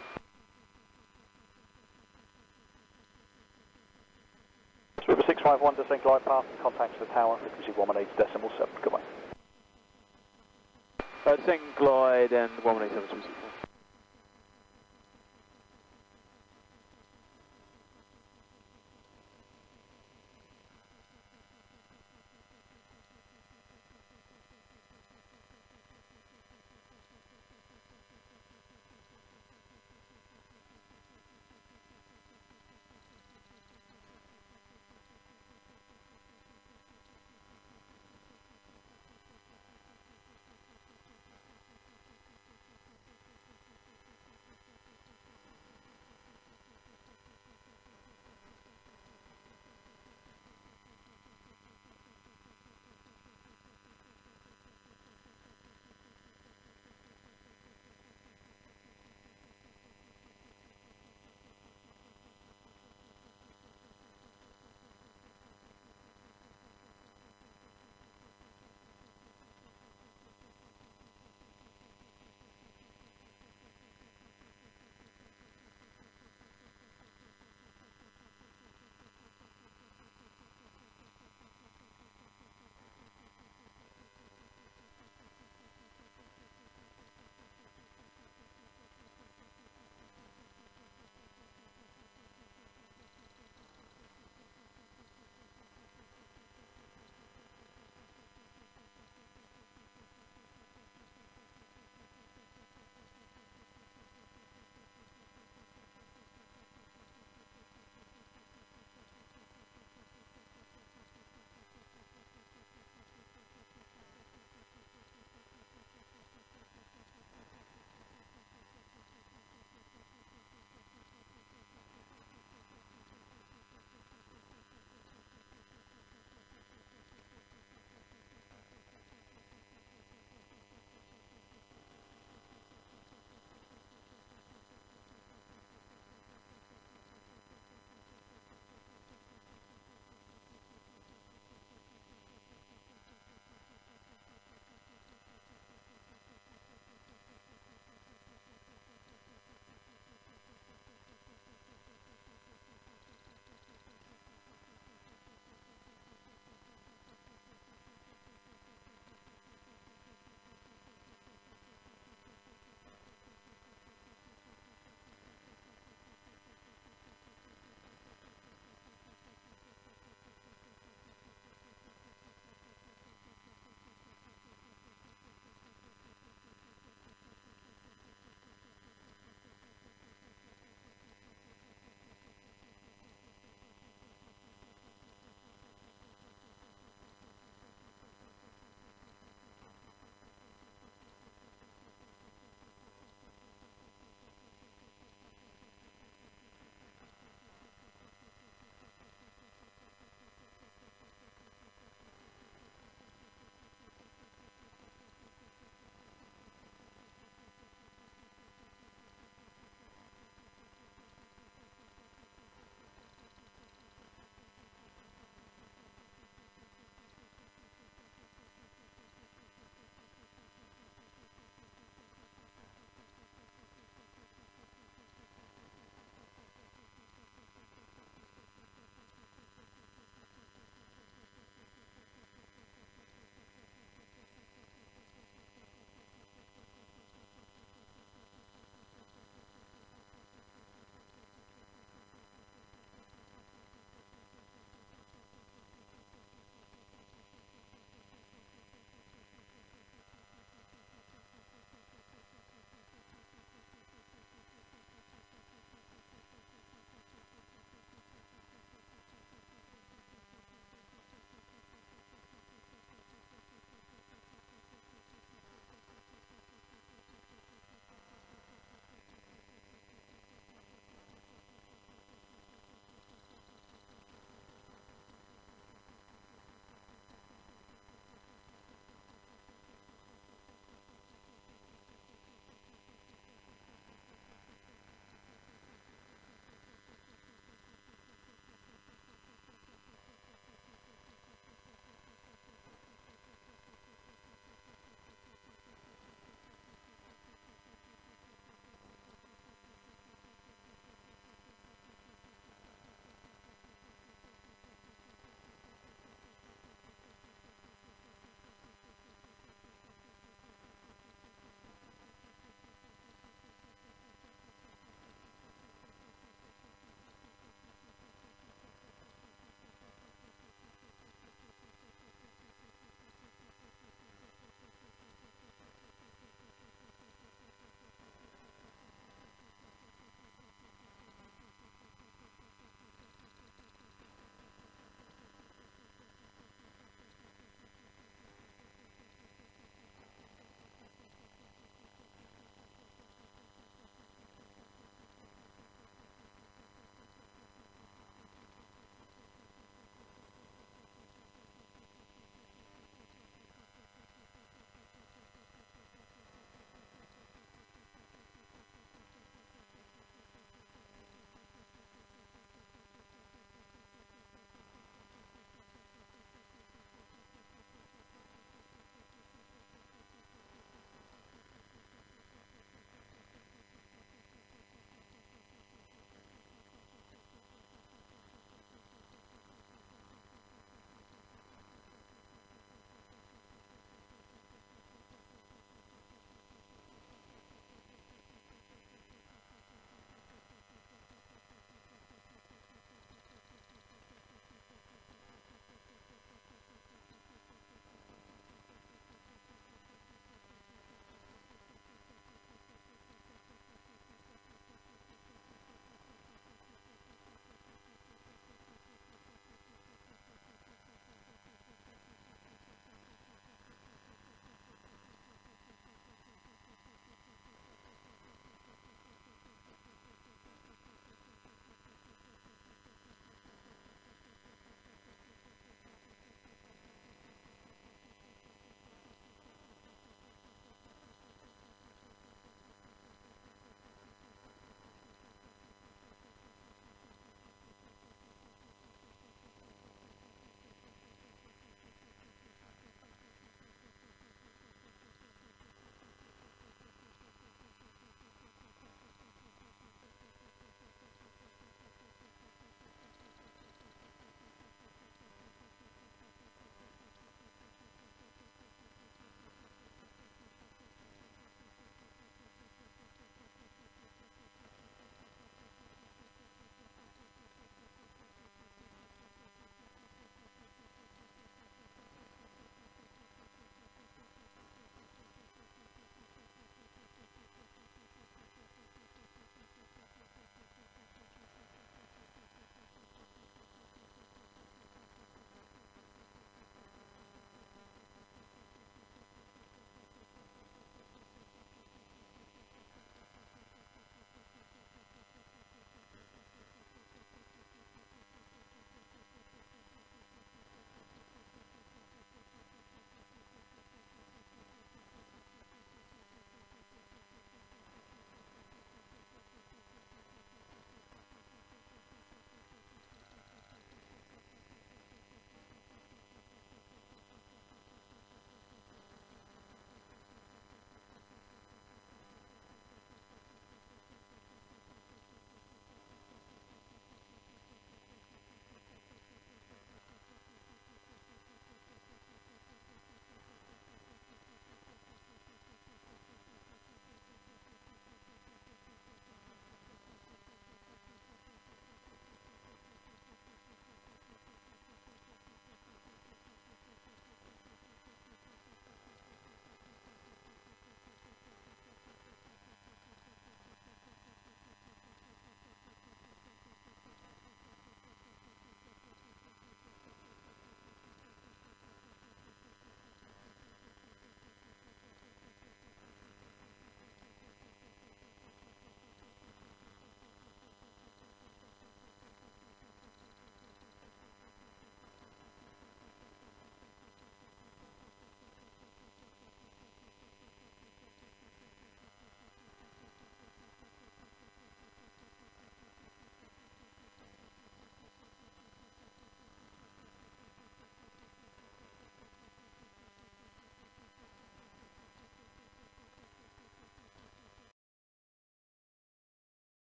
Trooper 651, descend glide path, contact the tower, frequency 118.7, goodbye. Descend glide and 118.7, 364.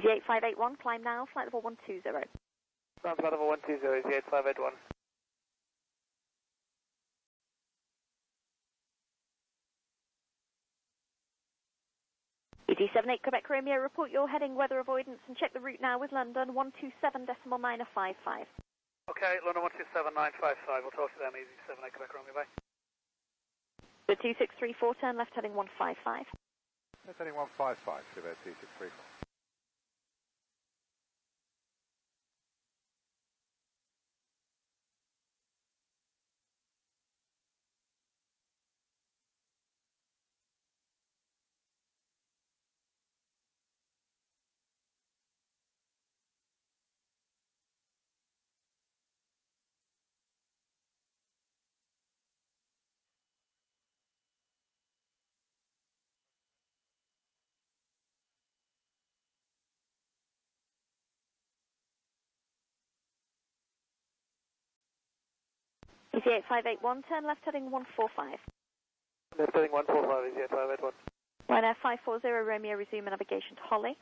Easy 8581, climb now, flight level 120. Ground flight level 120, Easy 8581. Easy 78 Quebec Romeo, report your heading, weather avoidance, and check the route now with London 127.955. Okay, London 127955, we'll talk to them, Easy 78 Quebec Romeo, bye. The 2634, turn left heading 155. Left heading 155, to about 2634. Easy 8581, turn left heading 145. Left heading 145, Easy 8581. Ryanair 540 Romeo, resume navigation to Holly.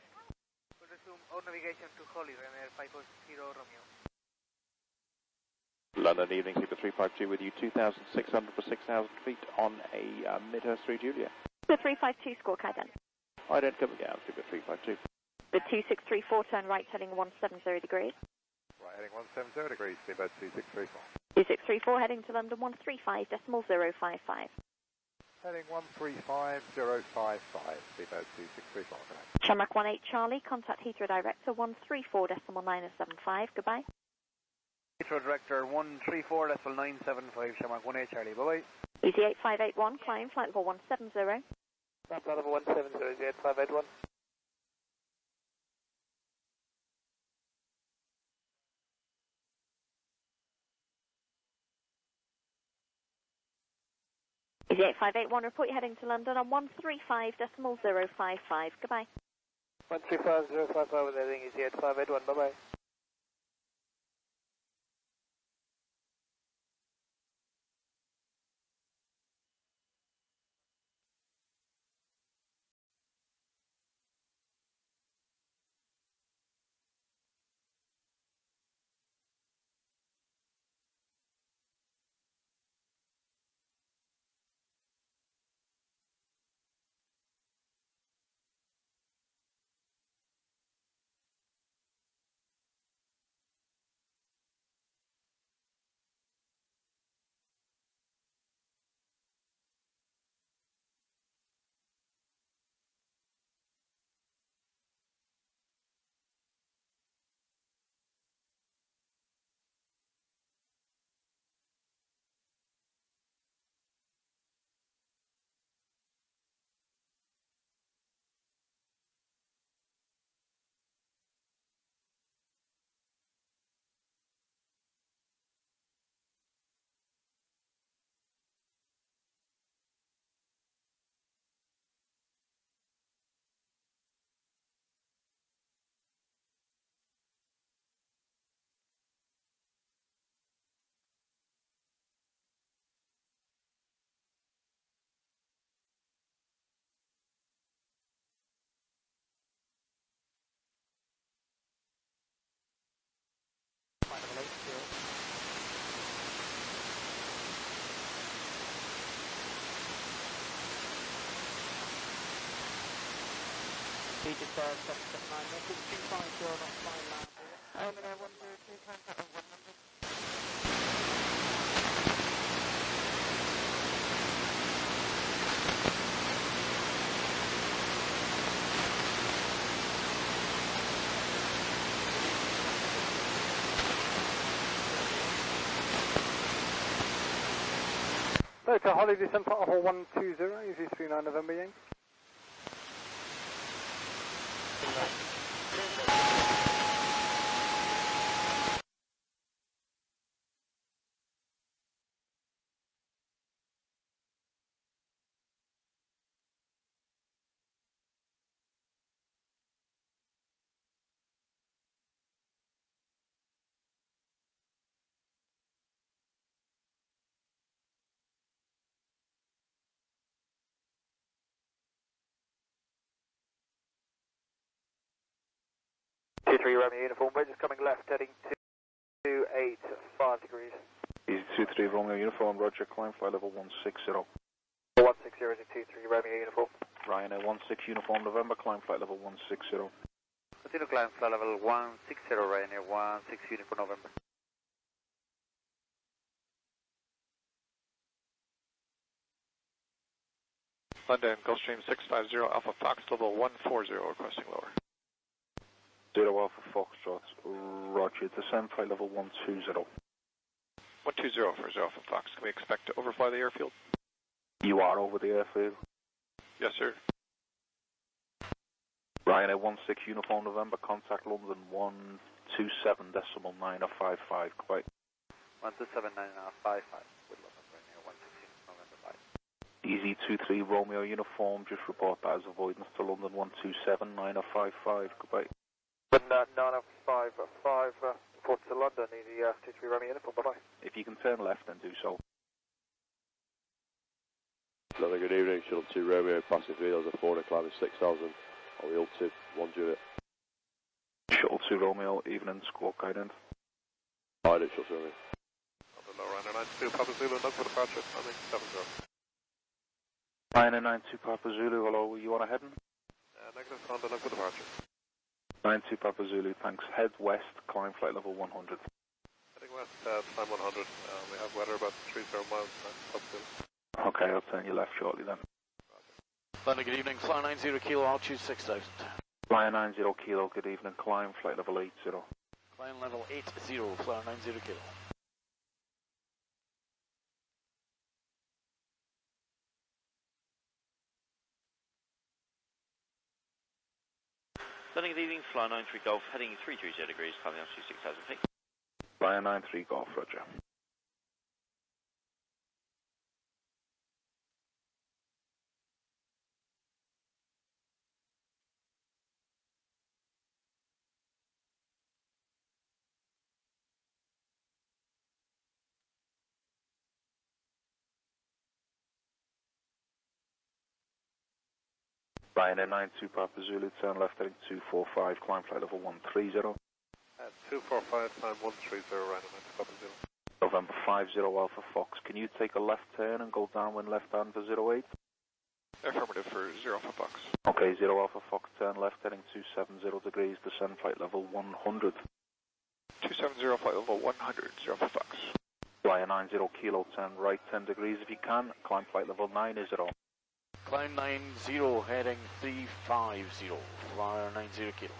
We'll resume all navigation to Holly, Ryanair 540 Romeo. London evening, Super 352 with you, 2,600 for 6,000 feet on a mid-Hurst 3 Juliet. The 352, score ident. Ident coming down, Super 352. The 2634, turn right heading 170 degrees. Right heading 170 degrees, to about 2634. 2634, heading to London 135.055. Heading 135055, to about 2634. Shamrock 18 Charlie, contact Heathrow Director 134.975, goodbye. Heathrow Director 134.975, Shamrock 18 Charlie, bye-bye. Easy 8581, climb, flight level 170. Ground flight level 170, Easy 8581. Easy 8581, report you're heading to London on 135.055, goodbye. 135055 with heading, Easy 8581, bye-bye. Egypt 779, message 250 not flying land. Terminal 102, contact on 100. So to Holly, descent for 120, Easy 39 November Yankee. 23 Romeo uniform, we're just coming left, heading 285 degrees. Easy 23 Romeo uniform, roger, climb flight level 160. 160 is a 23 Romeo uniform. Ryanair 16 uniform November, climb flight level 160. Continue climb flight level 160, Ryanair 16 uniform November. London, Gulfstream 650, Alpha Fox, level 140, requesting lower. 0 Alpha Foxtrot, roger, descend flight level 120. 120 for 0 Alpha Fox, can we expect to overfly the airfield? You are over the airfield. Yes, sir. Ryanair 16 uniform November, contact London 127.9055, goodbye. 127.9055, with London Ryanair 16 November 5. Easy 23 Romeo uniform, just report that as avoidance to London 127.9055, goodbye. 955, report to London, easy 23 Romeo uniform, bye bye. If you can turn left, then do so. Hello, good evening, Shuttle 2 Romeo, passing fields at 4 climbing 6,000, on the altitude 1 Juliet. Shuttle 2 Romeo, evening, squawk guidance. Hi, Shuttle 2 Romeo. Ryanair 92, Papa Zulu, look for departure, landing 70. Ryanair 92 Papa Zulu, hello, you on a heading? Negative, Honda, look for departure. 92 Papa Zulu, thanks. Head west, climb flight level 100. Heading west, climb 100, we have weather about 30 miles, Papa Zulu. Okay, I'll turn you left shortly then. London, good evening, fly 90 kilo, altitude 6,000. Flyer 90 kilo, good evening, climb flight level 80. Climb level 80, fly 90 kilo. London, good evening, fly 93 Golf, heading 330 degrees, climbing altitude 6,000 feet. Flyer 93 Golf, roger. Ryanair 92 Papa Zulu, turn left heading 245, climb flight level 130. 245, climb 130, Ryanair 92 Papa Zulu. November 50 Alpha Fox, can you take a left turn and go downwind left hand for 08? Affirmative for 0 Alpha Fox. Okay, 0 Alpha Fox, turn left heading 270 degrees, descend flight level 100. 270, flight level 100, 0 Alpha Fox. Flyer 90 kilo, turn right 10 degrees if you can, climb flight level 90. Climb 90, heading 350, flyer 90 kilo.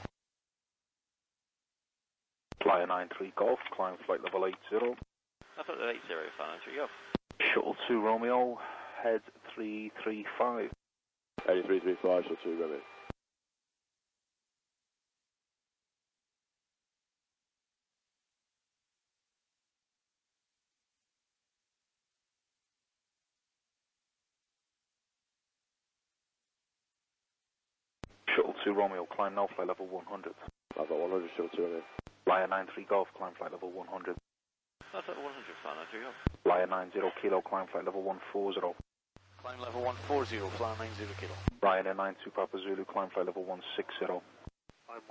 Flyer 93 Golf, climb flight level 80. I thought that 80, fly 93 Golf. Shuttle 2 Romeo, head 335. 8335, Shuttle 2 Romeo. Shuttle 2 Romeo, climb now flight level 100. I've got 100, Shuttle 2 Romeo. Flyer 93 Golf, climb flight level 100. I thought 100, fly 93 Golf. Flyer 90 kilo, climb flight level 140. Climb level 140, fly 90 kilo. Ryanair 92 Papa Zulu, climb flight level 160. I'm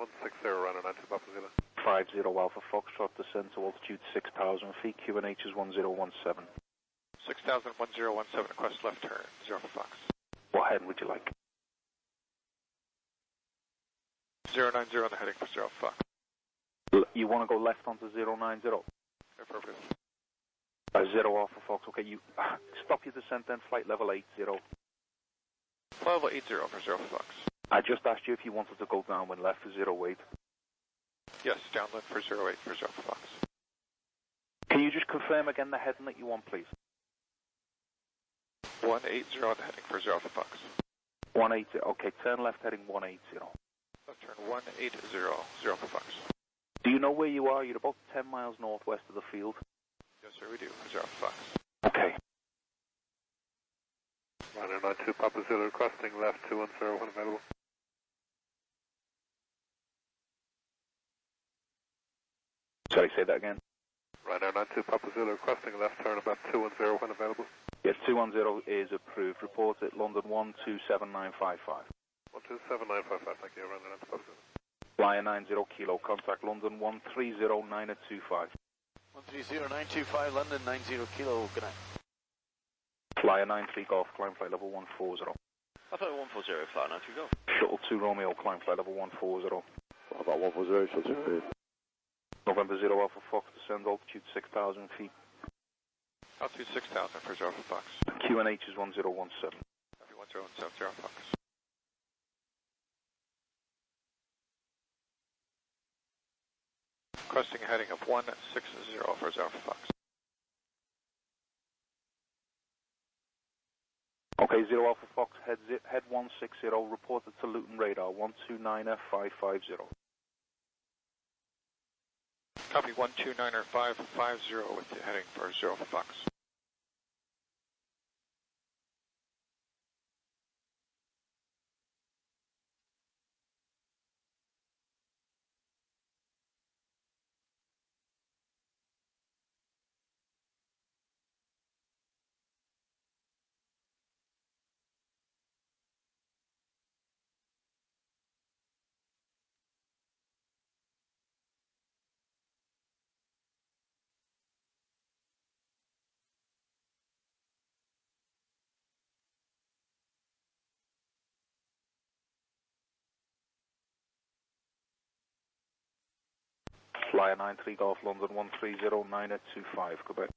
160, Ryanair 92 Papa Zulu. 50 Alpha Foxtrot, descend to altitude 6,000 feet, QNH is 1017. 6,000, 1017, request left turn, 0 Alpha Fox. What heading would you like? 090 on the heading for 0 Alpha Fox. You want to go left onto 090? Affirmative. 0 Alpha Fox, okay, you stop your descent then, flight level 80. Flight level 80 for 0 Alpha Fox. I just asked you if you wanted to go downwind left for 08. Yes, downwind for 08 for 0 Alpha Fox. Can you just confirm again the heading that you want, please? 180 on the heading for 0 Alpha Fox. 180, okay, turn left heading 180. Left turn 180, 0 Alpha Fox. Do you know where you are? You're about 10 miles northwest of the field. Yes, sir, we do, for 0 Alpha Fox. Okay. Ryanair 92 Papa Zulu, requesting left 210 when available. Sorry, say that again. Ryanair 92 Papa Zulu, requesting left turn about 210 when available. Yes, 210 is approved. Report at London 127955. 127955, thank you, Ryanair 92 Papa Zulu. Flyer 90 Kilo, contact London 130925. 130925, London 90 Kilo, good night. Flyer 93 Golf, climb flight level 140. Alpha 140, Flyer 93 Golf. Shuttle 2 Romeo, climb flight level 140. What about 140, shuttle 2? November 0 Alpha Fox, descend altitude 6,000 feet. Altitude 6,000 for Alpha Fox. QNH is 1017. 1017, Alpha Fox. Requesting a heading of 160 for Alpha Fox. Okay, 0 Alpha Fox, head 160, reported to Luton radar 129er550. Copy 129er550 with the heading for 0 Alpha Fox. Flyer 93 Golf, London 130925, goodbye.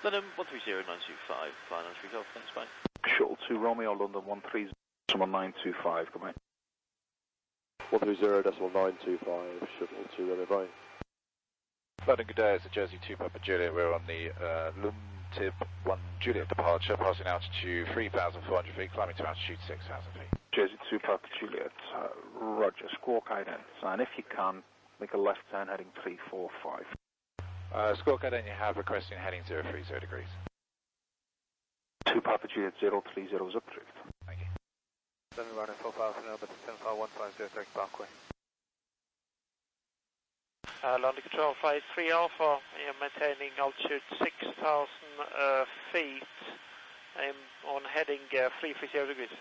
London 130925, Flyer 93 Golf, thanks, bye. Shuttle 2 Romeo, London 130925, goodbye. 130.925, shuttle 2 Romeo, bye. London, good day, it's the Jersey 2 Papa Juliet. We're on the Lumtib 1 Juliet departure, passing altitude 3,400 feet, climbing to altitude 6,000 feet. Jersey 2 Papa Juliet, Roger, squawk ident, and if you can, make a left turn heading 345. Squawk ident, you have requesting heading 030 degrees. 2 Papa Juliet 030 is approved. Thank you. London running 4,000 number 15150 direct Parkway. London Control Flight 3 Alpha, I am maintaining altitude 6,000 feet. I am on heading 330 degrees.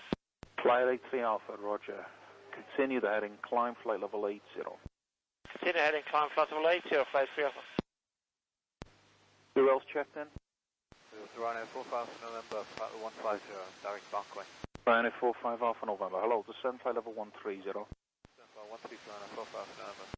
Flyer 83 Alpha, Roger. Continue the heading, climb flight level 80. Continue heading, climb flight level 80, Flight 3 Alpha. Who else checked in? Ryanair 4000 November, flight 150, direct Parkway. Ryanair 45 Alpha November, hello, descend flight level 130. Descend flight 130, Ryanair 4000 November.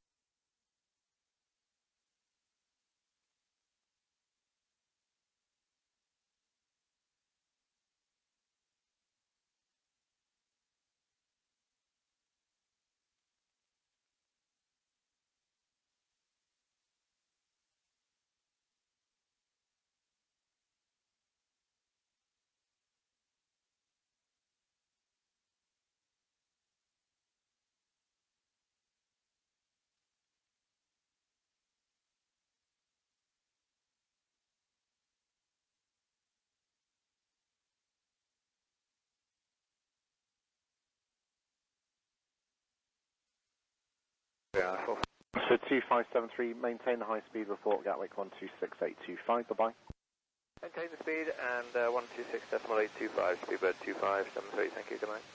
So 2573, maintain the high speed, report Gatwick 126825, goodbye. Maintain the speed and 126.825, speedbird 2573, thank you, good night.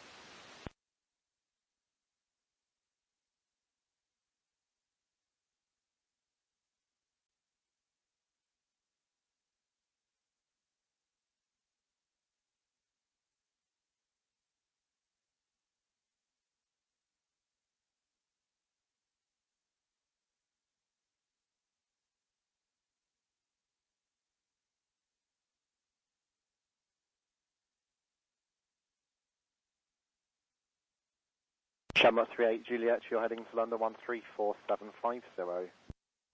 Shamrock 38 Juliet, you're heading to London 134750.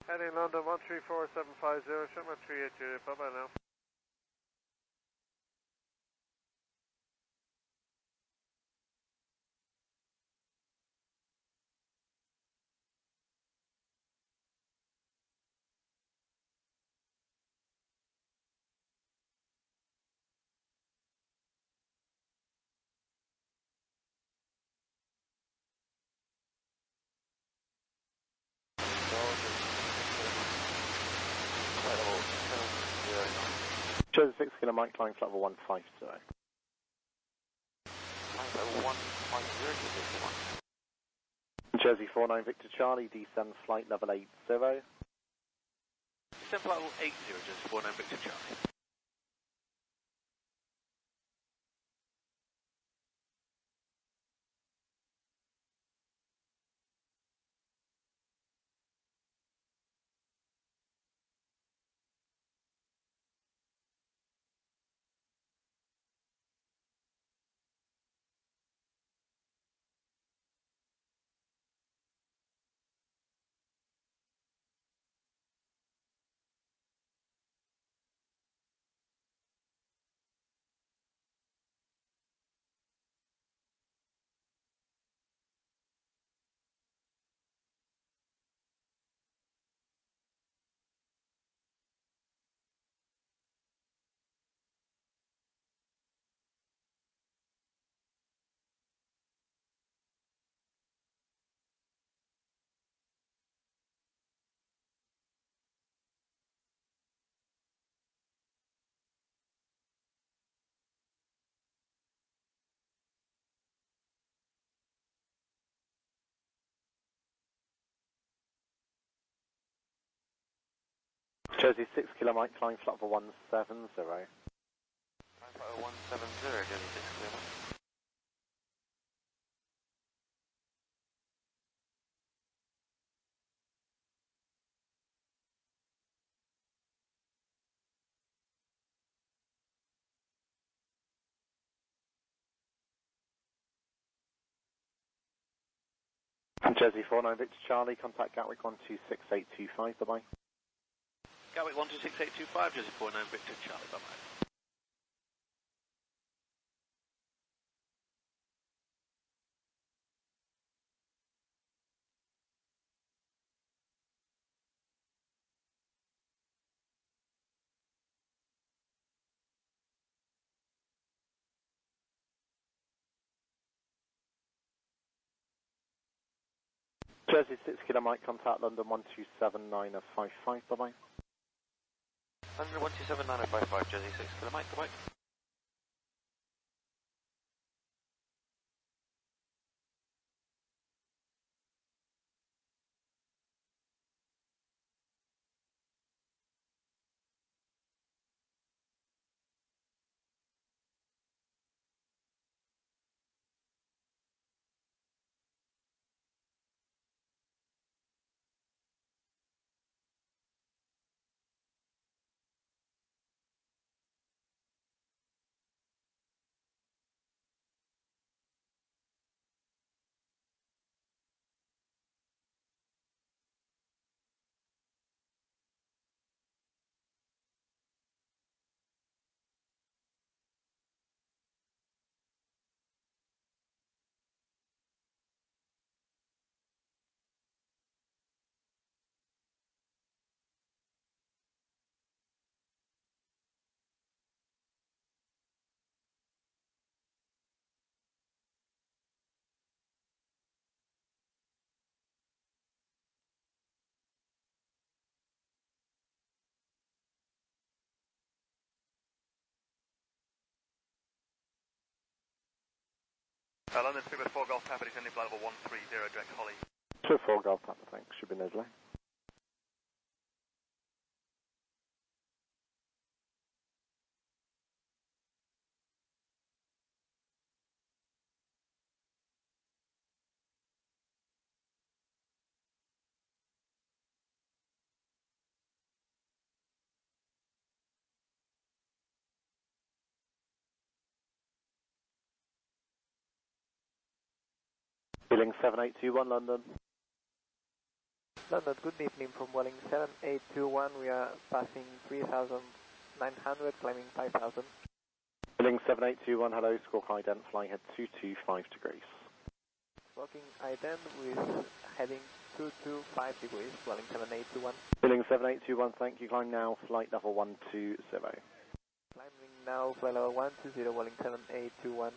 Heading London 134750, Shamrock 38 Juliet, bye bye now. Shows 6 kilo Mike, flying flight level 150. Jersey 49 Victor Charlie, descend flight level 80. Descend flight level 80, Jersey 49 Victor Charlie. Jersey 6 Kilo Mike, climb flight level 170. Climb flight level 170, Jersey 6 Kilo Mike. Jersey 49 Victor Charlie, contact Gatwick 126825, bye-bye. Gatwick 126825, Jersey 49 Victor Charlie, bye-bye. Jersey 6 Kilo Mike, contact London 127955, bye-bye. London 127955, Jersey 6 Kilo Mike, bye-bye. London 2 with 4 Golf Papa, descending flight level 130, direct Holly. 2-4 Golf Papa, thanks, should be no delay. Billing 7821 London. London, good evening from Welling 7821. We are passing 3,900, climbing 5,000. Billing 7821, hello, squawk ident, flying head 225 degrees. Squawking ident with heading 225 degrees, Welling 7821. Billing 7821, thank you, climb now, flight level 120. Climbing now, flight level 120, Welling 7821.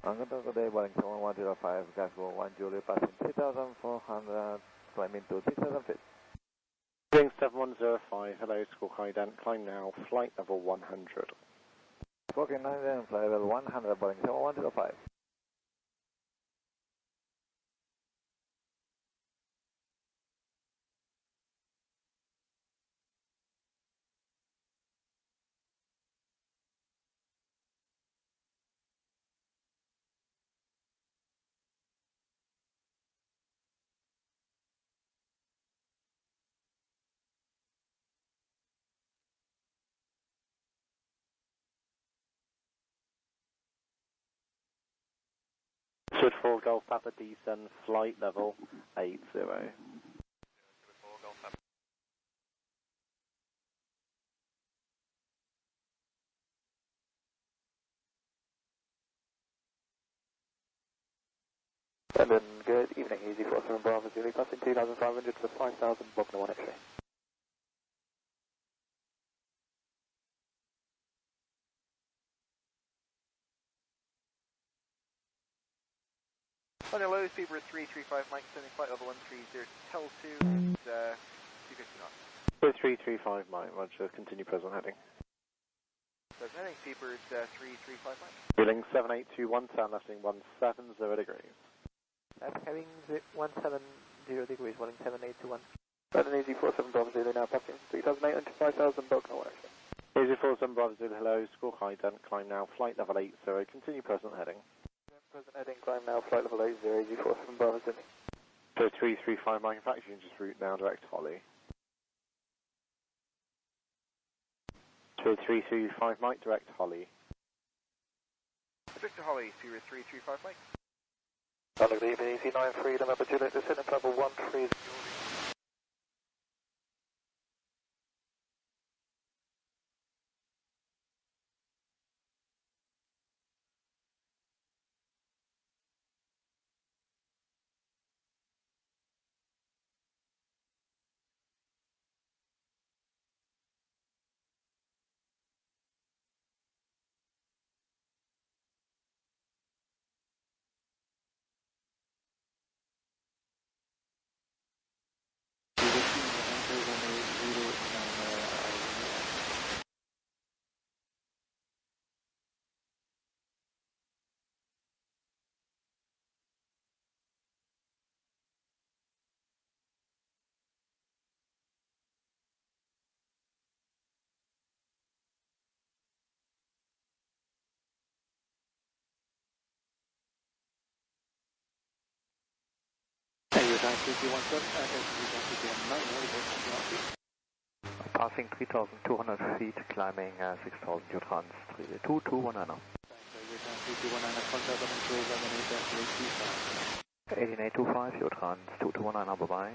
Good day, Wellington 1105, Glasgow 1 Juliet, passing 3,400, climbing to 6,000 feet. Ring 7105, hello, Squawk ident, climb now, flight level 100. Squawking 9, flight level 100, Boeing 7105. Should 4 Golf Papa descend, flight level 80. London, good evening, easy 47 Bravo, Julie, passing 2,500 to 5,000, Bognor 1 X-ray. On your low, speed we're 335 Mike, sending flight level 130 Tel 2 and 250 knots. 335 Mike, roger, continue present heading. Present heading, speedbird 335 Mike. Feeling 7821, turn left heading 170 degrees. Left heading 170 degrees, Welling 7821. London, easy 47 Bravo, Zulu, now passing 3,800 to 5,000, Bognor 1 X-ray. Easy 47 Bravo, Zulu, hello, Squawk ident, climb now, flight level 80, continue present heading. Present heading, climb now, flight level 80, easy 47 Bravo, Zulu. So 335 Mike, in fact you can just route now direct Holly. So 335 Mike, direct Holly. Victor Holly, speed 335 Mike. London, good evening, easy 9 freedom, Upper Juliet, descending level 130. Passing 3,200 feet, climbing 6,000, your trans 2219. 18825, your trans 2219, bye bye.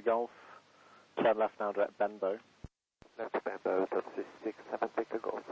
Golf. Turn left now, direct Benbow. Left Benbow, Delta 6, 7 Victor Golf.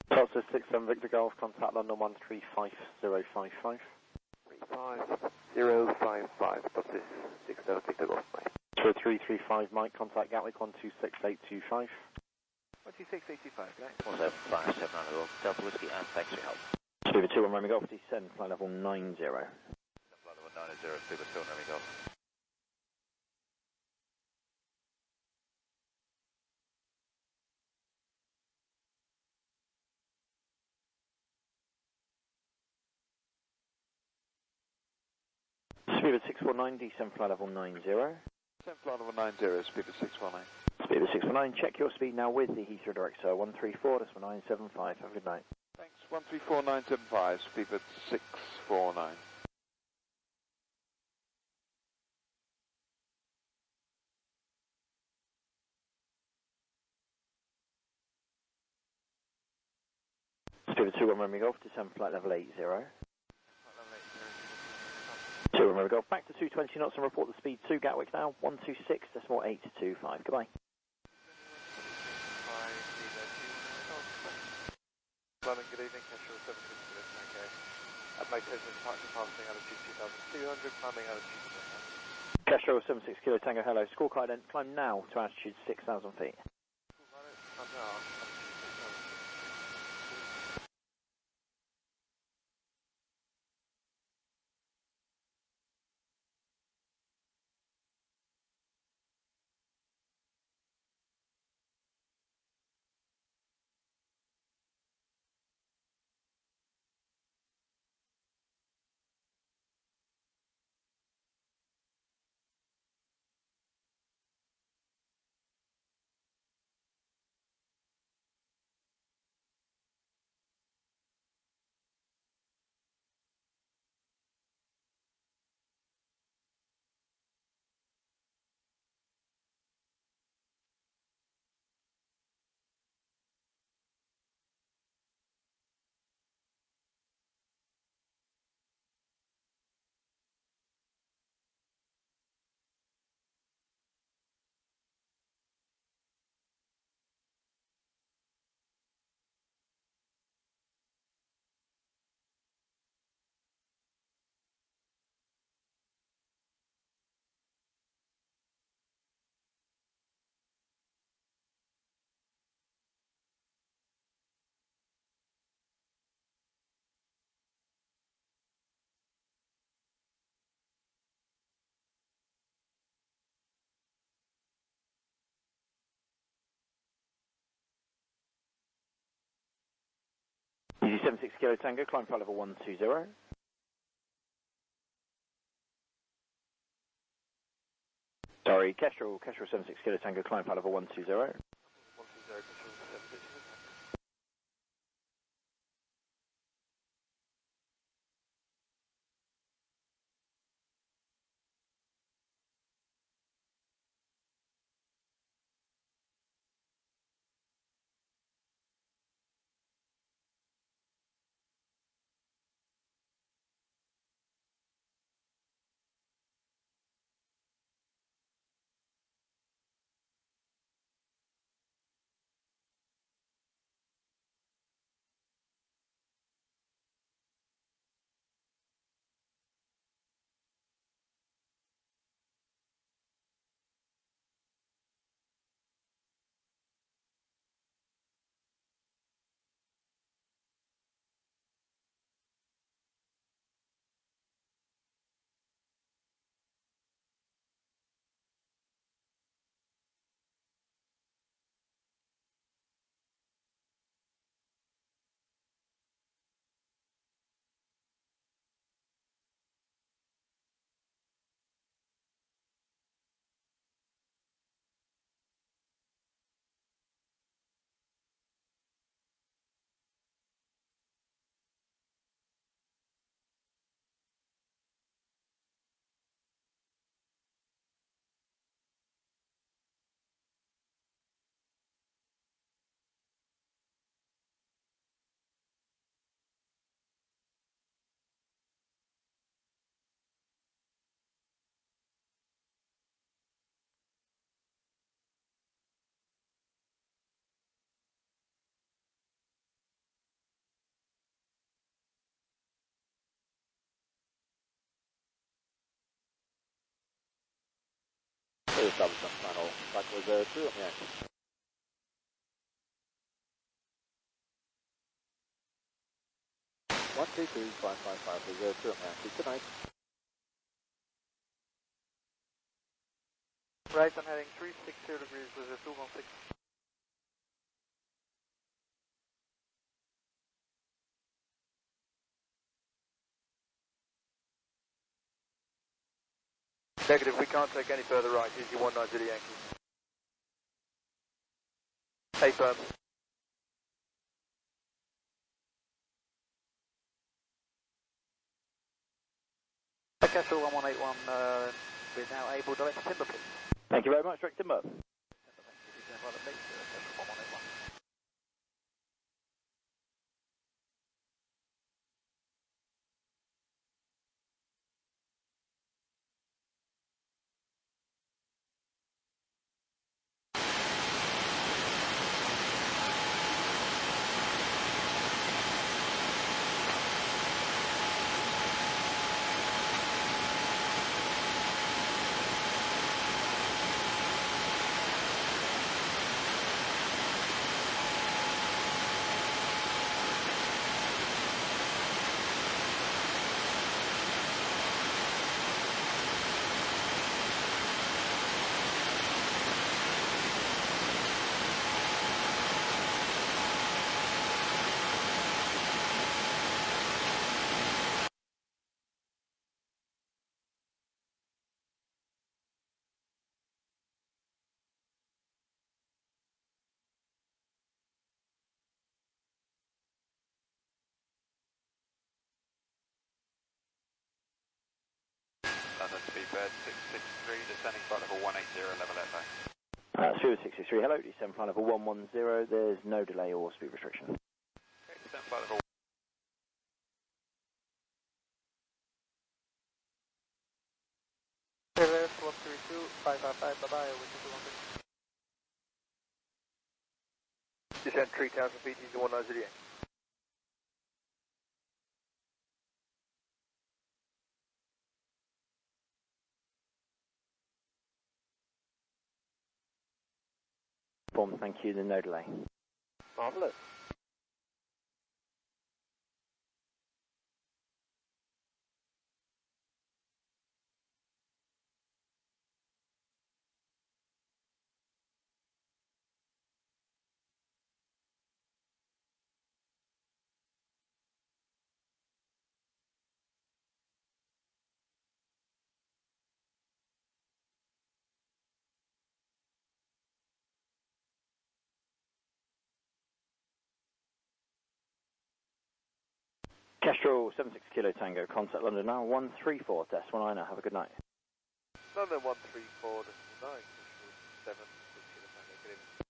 Delta 6-7 Victor Golf, contact London 135055. 35055, Delta 6-7 Victor Golf, Mike. 335 Mike, contact Gatwick 126825. 12685, right? 175, 7 Golf, Delta Whiskey, and thanks for your help. Speedbird 2 1 Romeo Golf, descend, flight level 90. Flight level 90, Speedbird 2 on Remy Golf. Speedbird 649, descend, flight level 90. Descend flight level 90, Speedbird 619. Speedbird 649, check your speed now with the Heathrow Direct, sir. 134.975, have a good night. Thanks, 134975, Speedbird 649. Speedbird 2 1 Romeo Golf, descend, flight level 80. 2 Romeo Golf, back to 220 knots and report the speed to Gatwick now, 126.825, goodbye. London, good evening, Cashel 760, okay. At my station, departure passing altitude 2200, climbing altitude 600. Castro 76 Kilo Tango, hello, score car ident, climb now to altitude 6,000 feet. I'm now, altitude 6,000 feet. Easy 76 Kilo Tango, climb flight level 120. Sorry, Kestrel 76 Kilo Tango, climb flight level 120. 120, Cashel 760. Clear establish on final. Back was 2 on the Yankee. One, two, two, 555 is 2 on the Yankee. Good night. Right, I'm heading 360 degrees with a 216. Negative, we can't take any further right, use your 190 Yankee. Hey, firm. Castle 1181, we're now able to direct timber, please. Thank you very much, direct timber. London Speedbird 663, descending flight level 180, level FA. Speedbird 663, hello, descend flight level 110, there's no delay or speed restriction. Okay, descend flight level. Reverse 132, 555, bye-bye, with the 216. Descend 3,000 feet, use your 190 Yankee. Thank you, then no delay. Marvellous. Kestrel 76 Kilo Tango, contact London now, 134, Des 19, have a good night. London 134, this is 9, Kestrel 7, 6 Kilo Tango, good evening.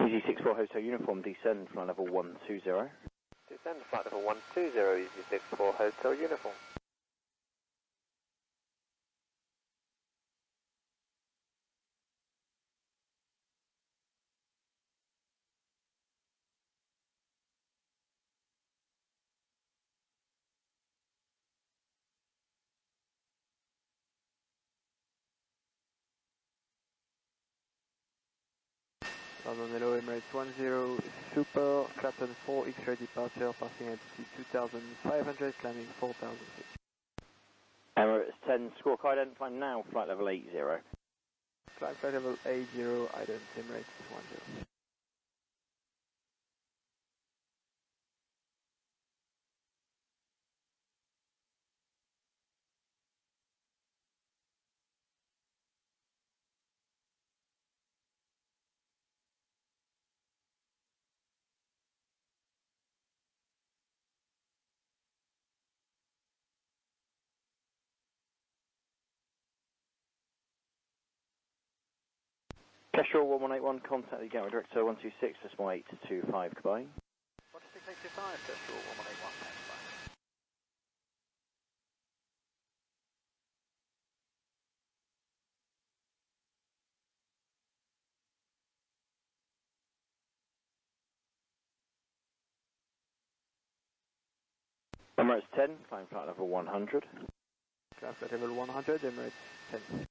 Easy 64 Hotel Uniform, descend flight level 120. Descend flight level 120, Easy 64 Hotel Uniform. London Hello, Emirates 10, Super, Clapton 4, X-ray departure, passing altitude 2,500, climbing 4,000 feet. Emirates 10, squawk ident, climb now, flight level 80. Climb flight level 80, ident Emirates 10. Kestrel 1181, contact the Gatwick Director 126.825, goodbye. 126.825, Kestrel 1181, thanks, bye. Emirates 10, climb flight level 100. Climb flight level 100, Emirates 10.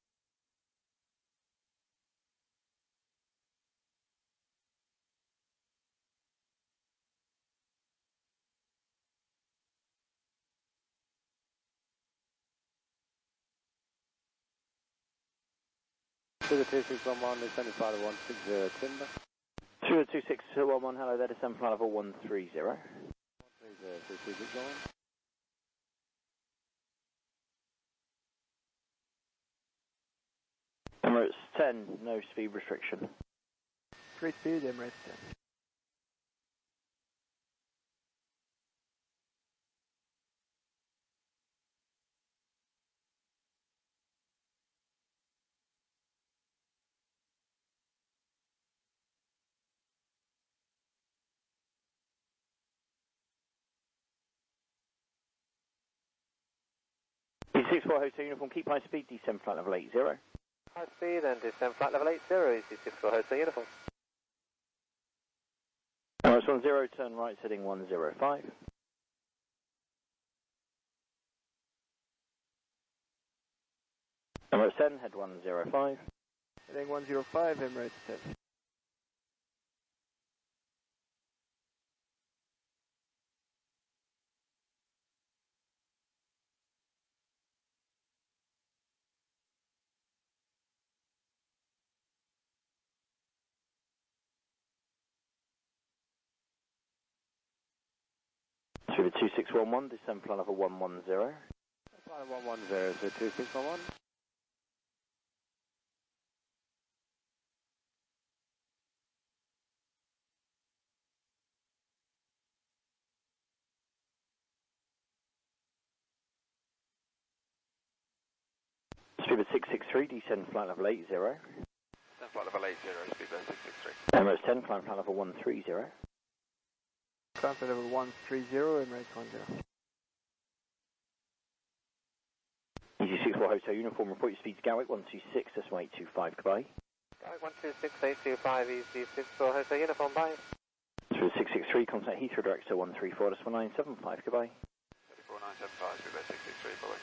Sugar 2611, descending flight level 160, timber. Sugar 2611, hello there, descend flight level 130. 130, 2611. Emirates 10, no speed restriction. Free speed, Emirates 10. E64 Hotel Uniform, keep high speed, descend flight level 80. High speed and descend flight level 80, EC64 Hotel Uniform. Emirates 10, turn right, heading 105. Emirates 10, head 105. Heading 105, Emirates 10. Sugar 2611, descend flight level 110. Flight level 110, so 2611. Speedbird 663, descend flight level 80. Descend flight level 80, Speedbird 663. Emirates 10, climb flight level 130. Climb flight level 130, Emirates 10. EC64 Hotel Uniform, report your speed to Gatwick 126.825, goodbye. Gatwick 126.825, EC64 Hotel Uniform, bye. Through 663, contact Heathrow Director 134.975, goodbye. 34975, Speedbird 663, bye.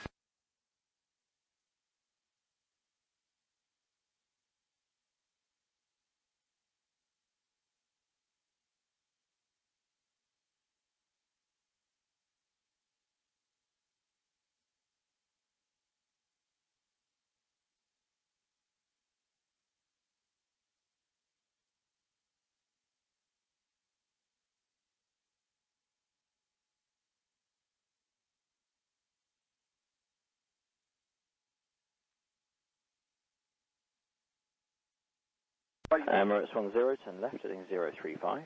Emirates 10, turn left, heading 035.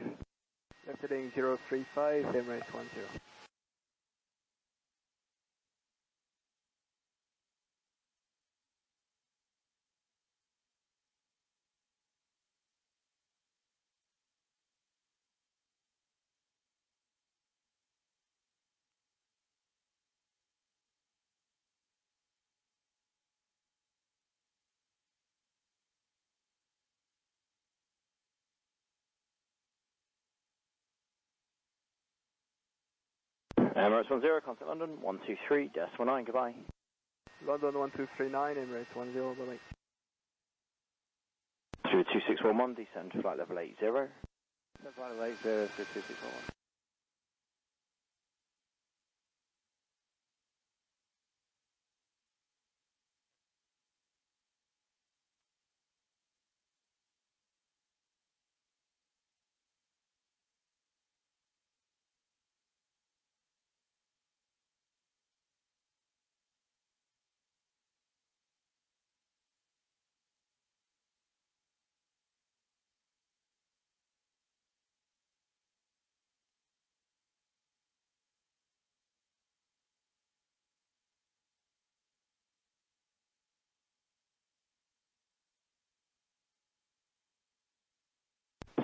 Left heading 035, Emirates 10. Emirates 10, contact London 123.9, goodbye. London 1239, Emirates 10, bye-bye. Through 2611, descend flight level 80. Descend flight level 80, 2611.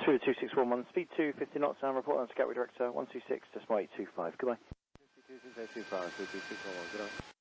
Through the 2611, speed 250 knots, and report on to Gatwick Director 126.825. Goodbye. 226.825, 22611, good night.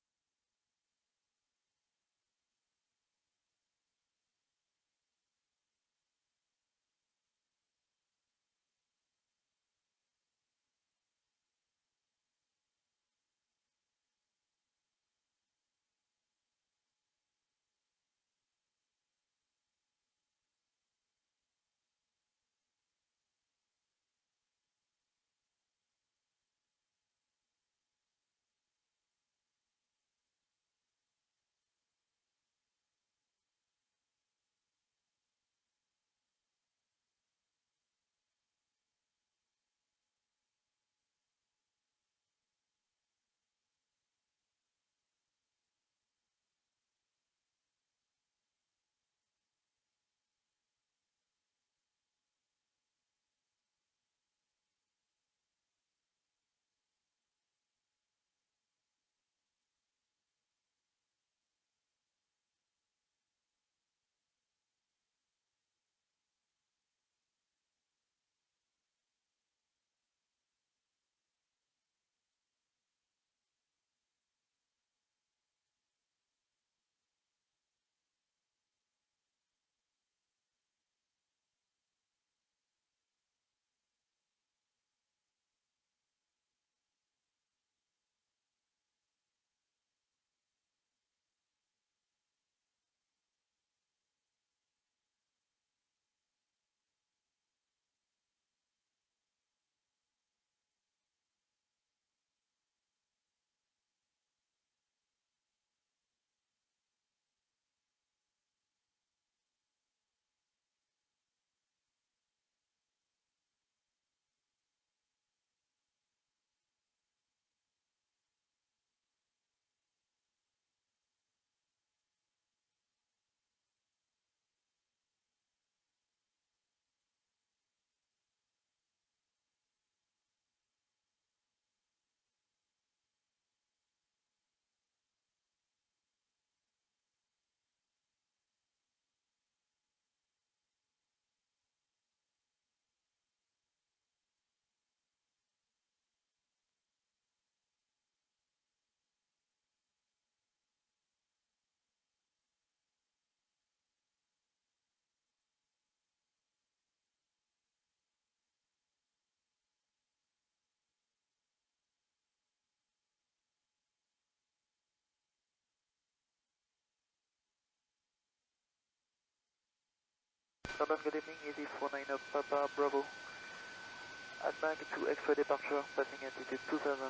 London, good evening, easy 49 up, Papa Bravo. At bank to extra departure, passing altitude 2,600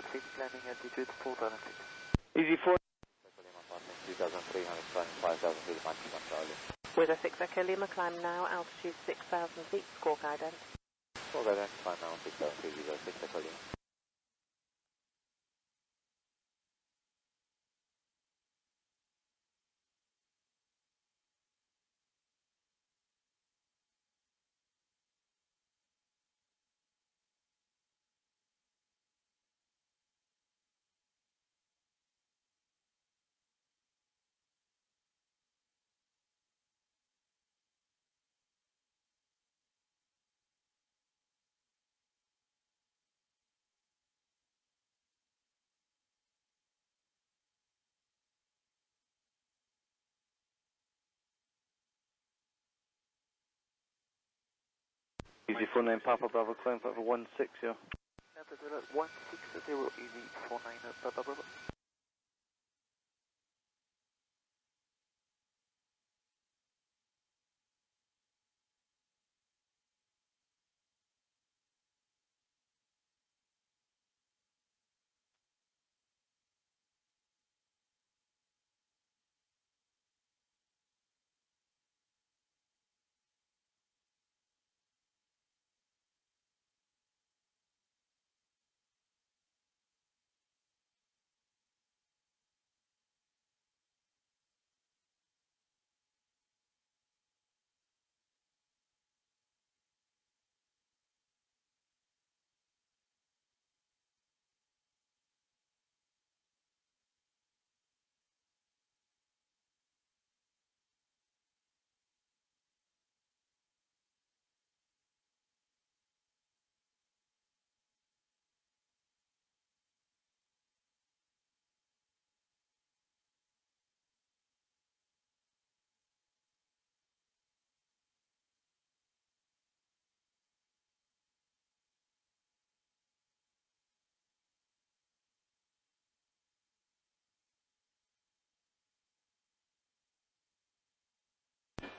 feet, climbing altitude 4,000 feet. Easy 4. 2,300, climbing 5,000 feet, maximum Charlie. With a 6 Echo Lima, climb now, altitude 6,000 feet, score guidance. Score guidance, climb now, 6,000 feet, 6 Echo Lima. Easy 49 Papa Bravo, climb for 16, yeah. 160, easy 49 up, Papa Bravo.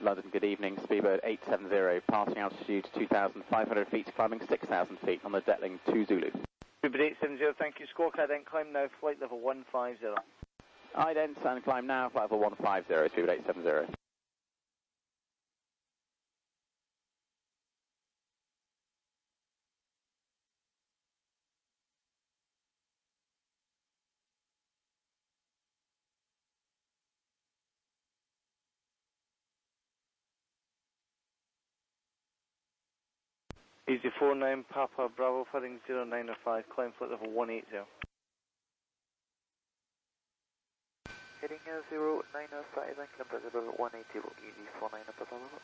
London, good evening. Speedbird 870, passing altitude 2,500 feet, climbing 6,000 feet on the Detling 2 Zulu. Speedbird 870, thank you. Squawk ident, climb now, flight level 150. Ident and climb now, flight level 150, Speedbird 870. Easy 49 Papa Bravo, heading 095, climb flight level 180. Heading 095 and climb level 180, easy 49 Papa Bravo.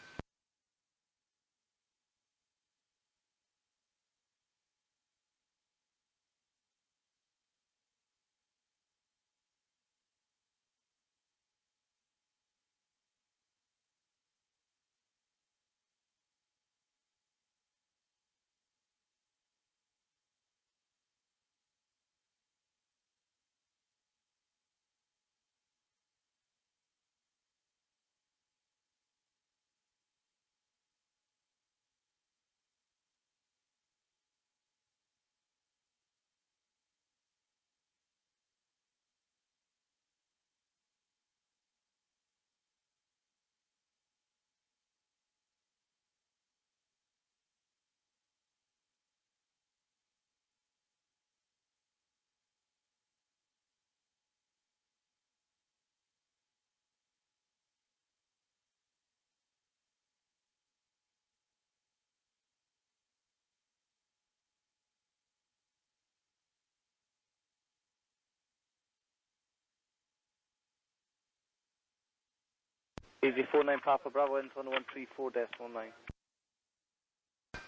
Easy 49 Papa Bravo, into on 134.9. 134.9,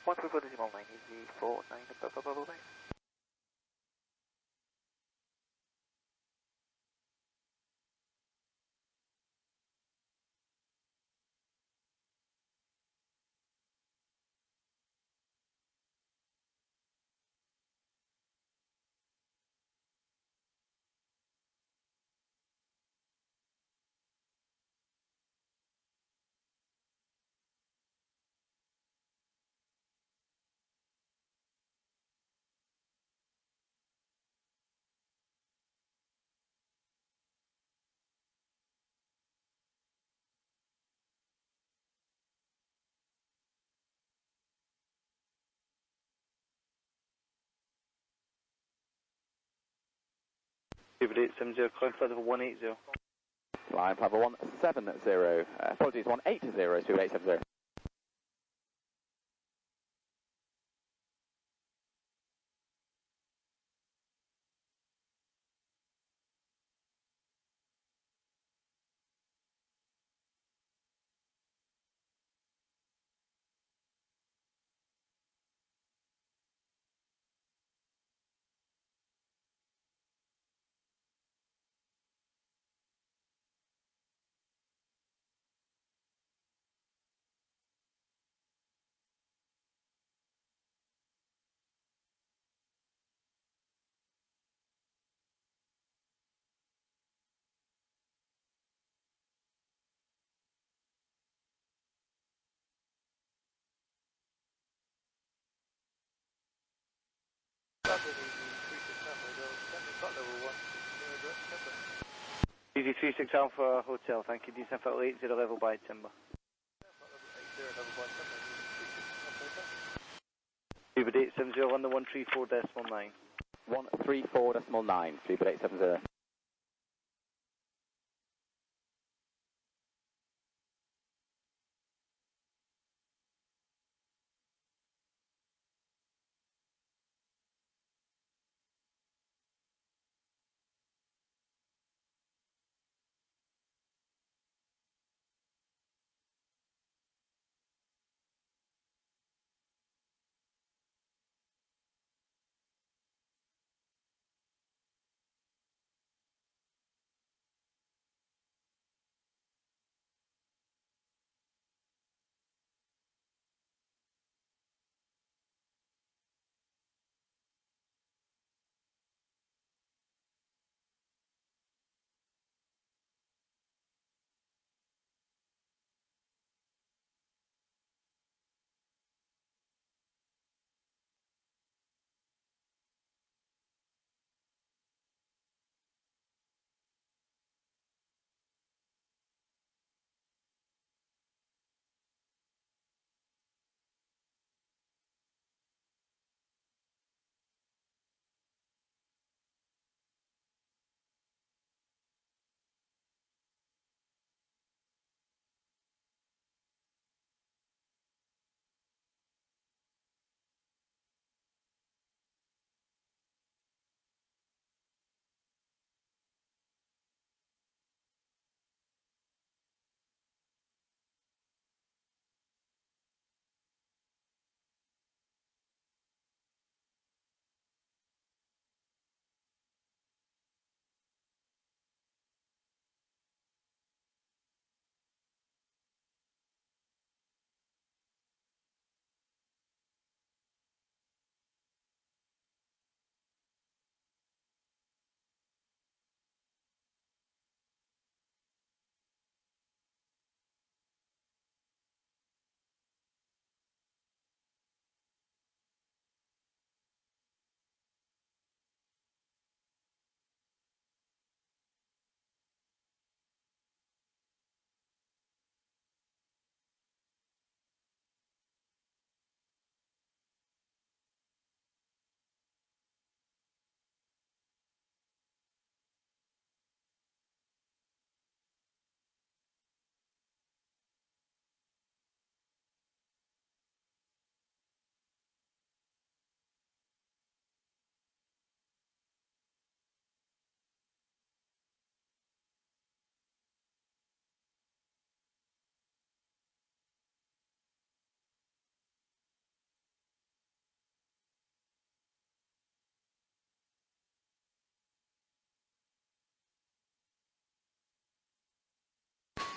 easy 49 Papa Bravo 9. Speedbird 870, climb flight level 180. Climb level 170, apologies, 180, Speedbird 870. Easy 36 Alpha Hotel, thank you. Descent flight level 80 level by Timber. Speedbird 870, London 134.9. 134.9, Speedbird 870.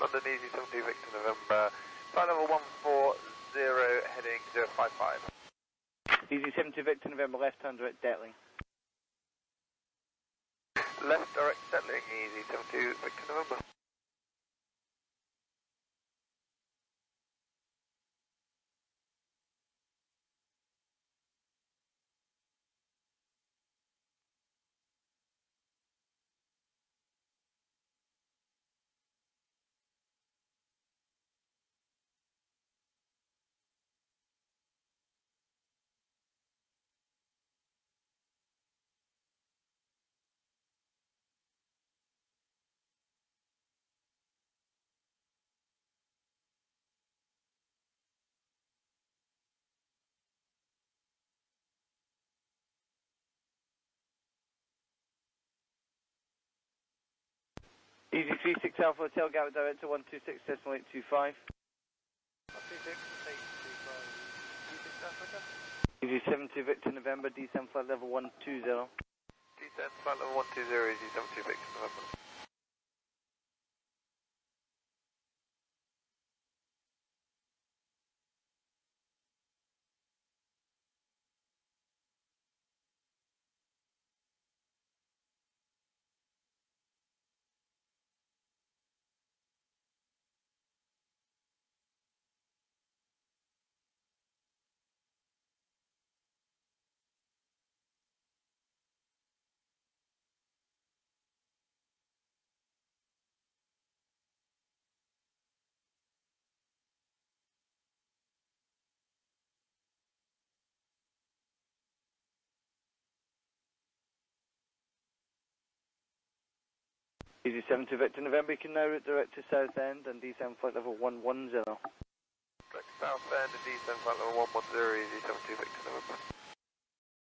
London Easy 72 Victor November, flight level 140 heading 055. Easy 72 Victor November, left hand direct Detling. Left direct Detling, Easy 72 Victor November. Easy 36 Alpha Hotel, Gatwick direct to 126.825. 126.825, Easy 72 Victor November, descend flight level 120. Descend flight level 120, Easy 72 Victor November. Easy 72 Victor November, you can now route direct to Southend and descend flight level 110. Direct Southend and descend flight level 110, Easy 72 Victor November.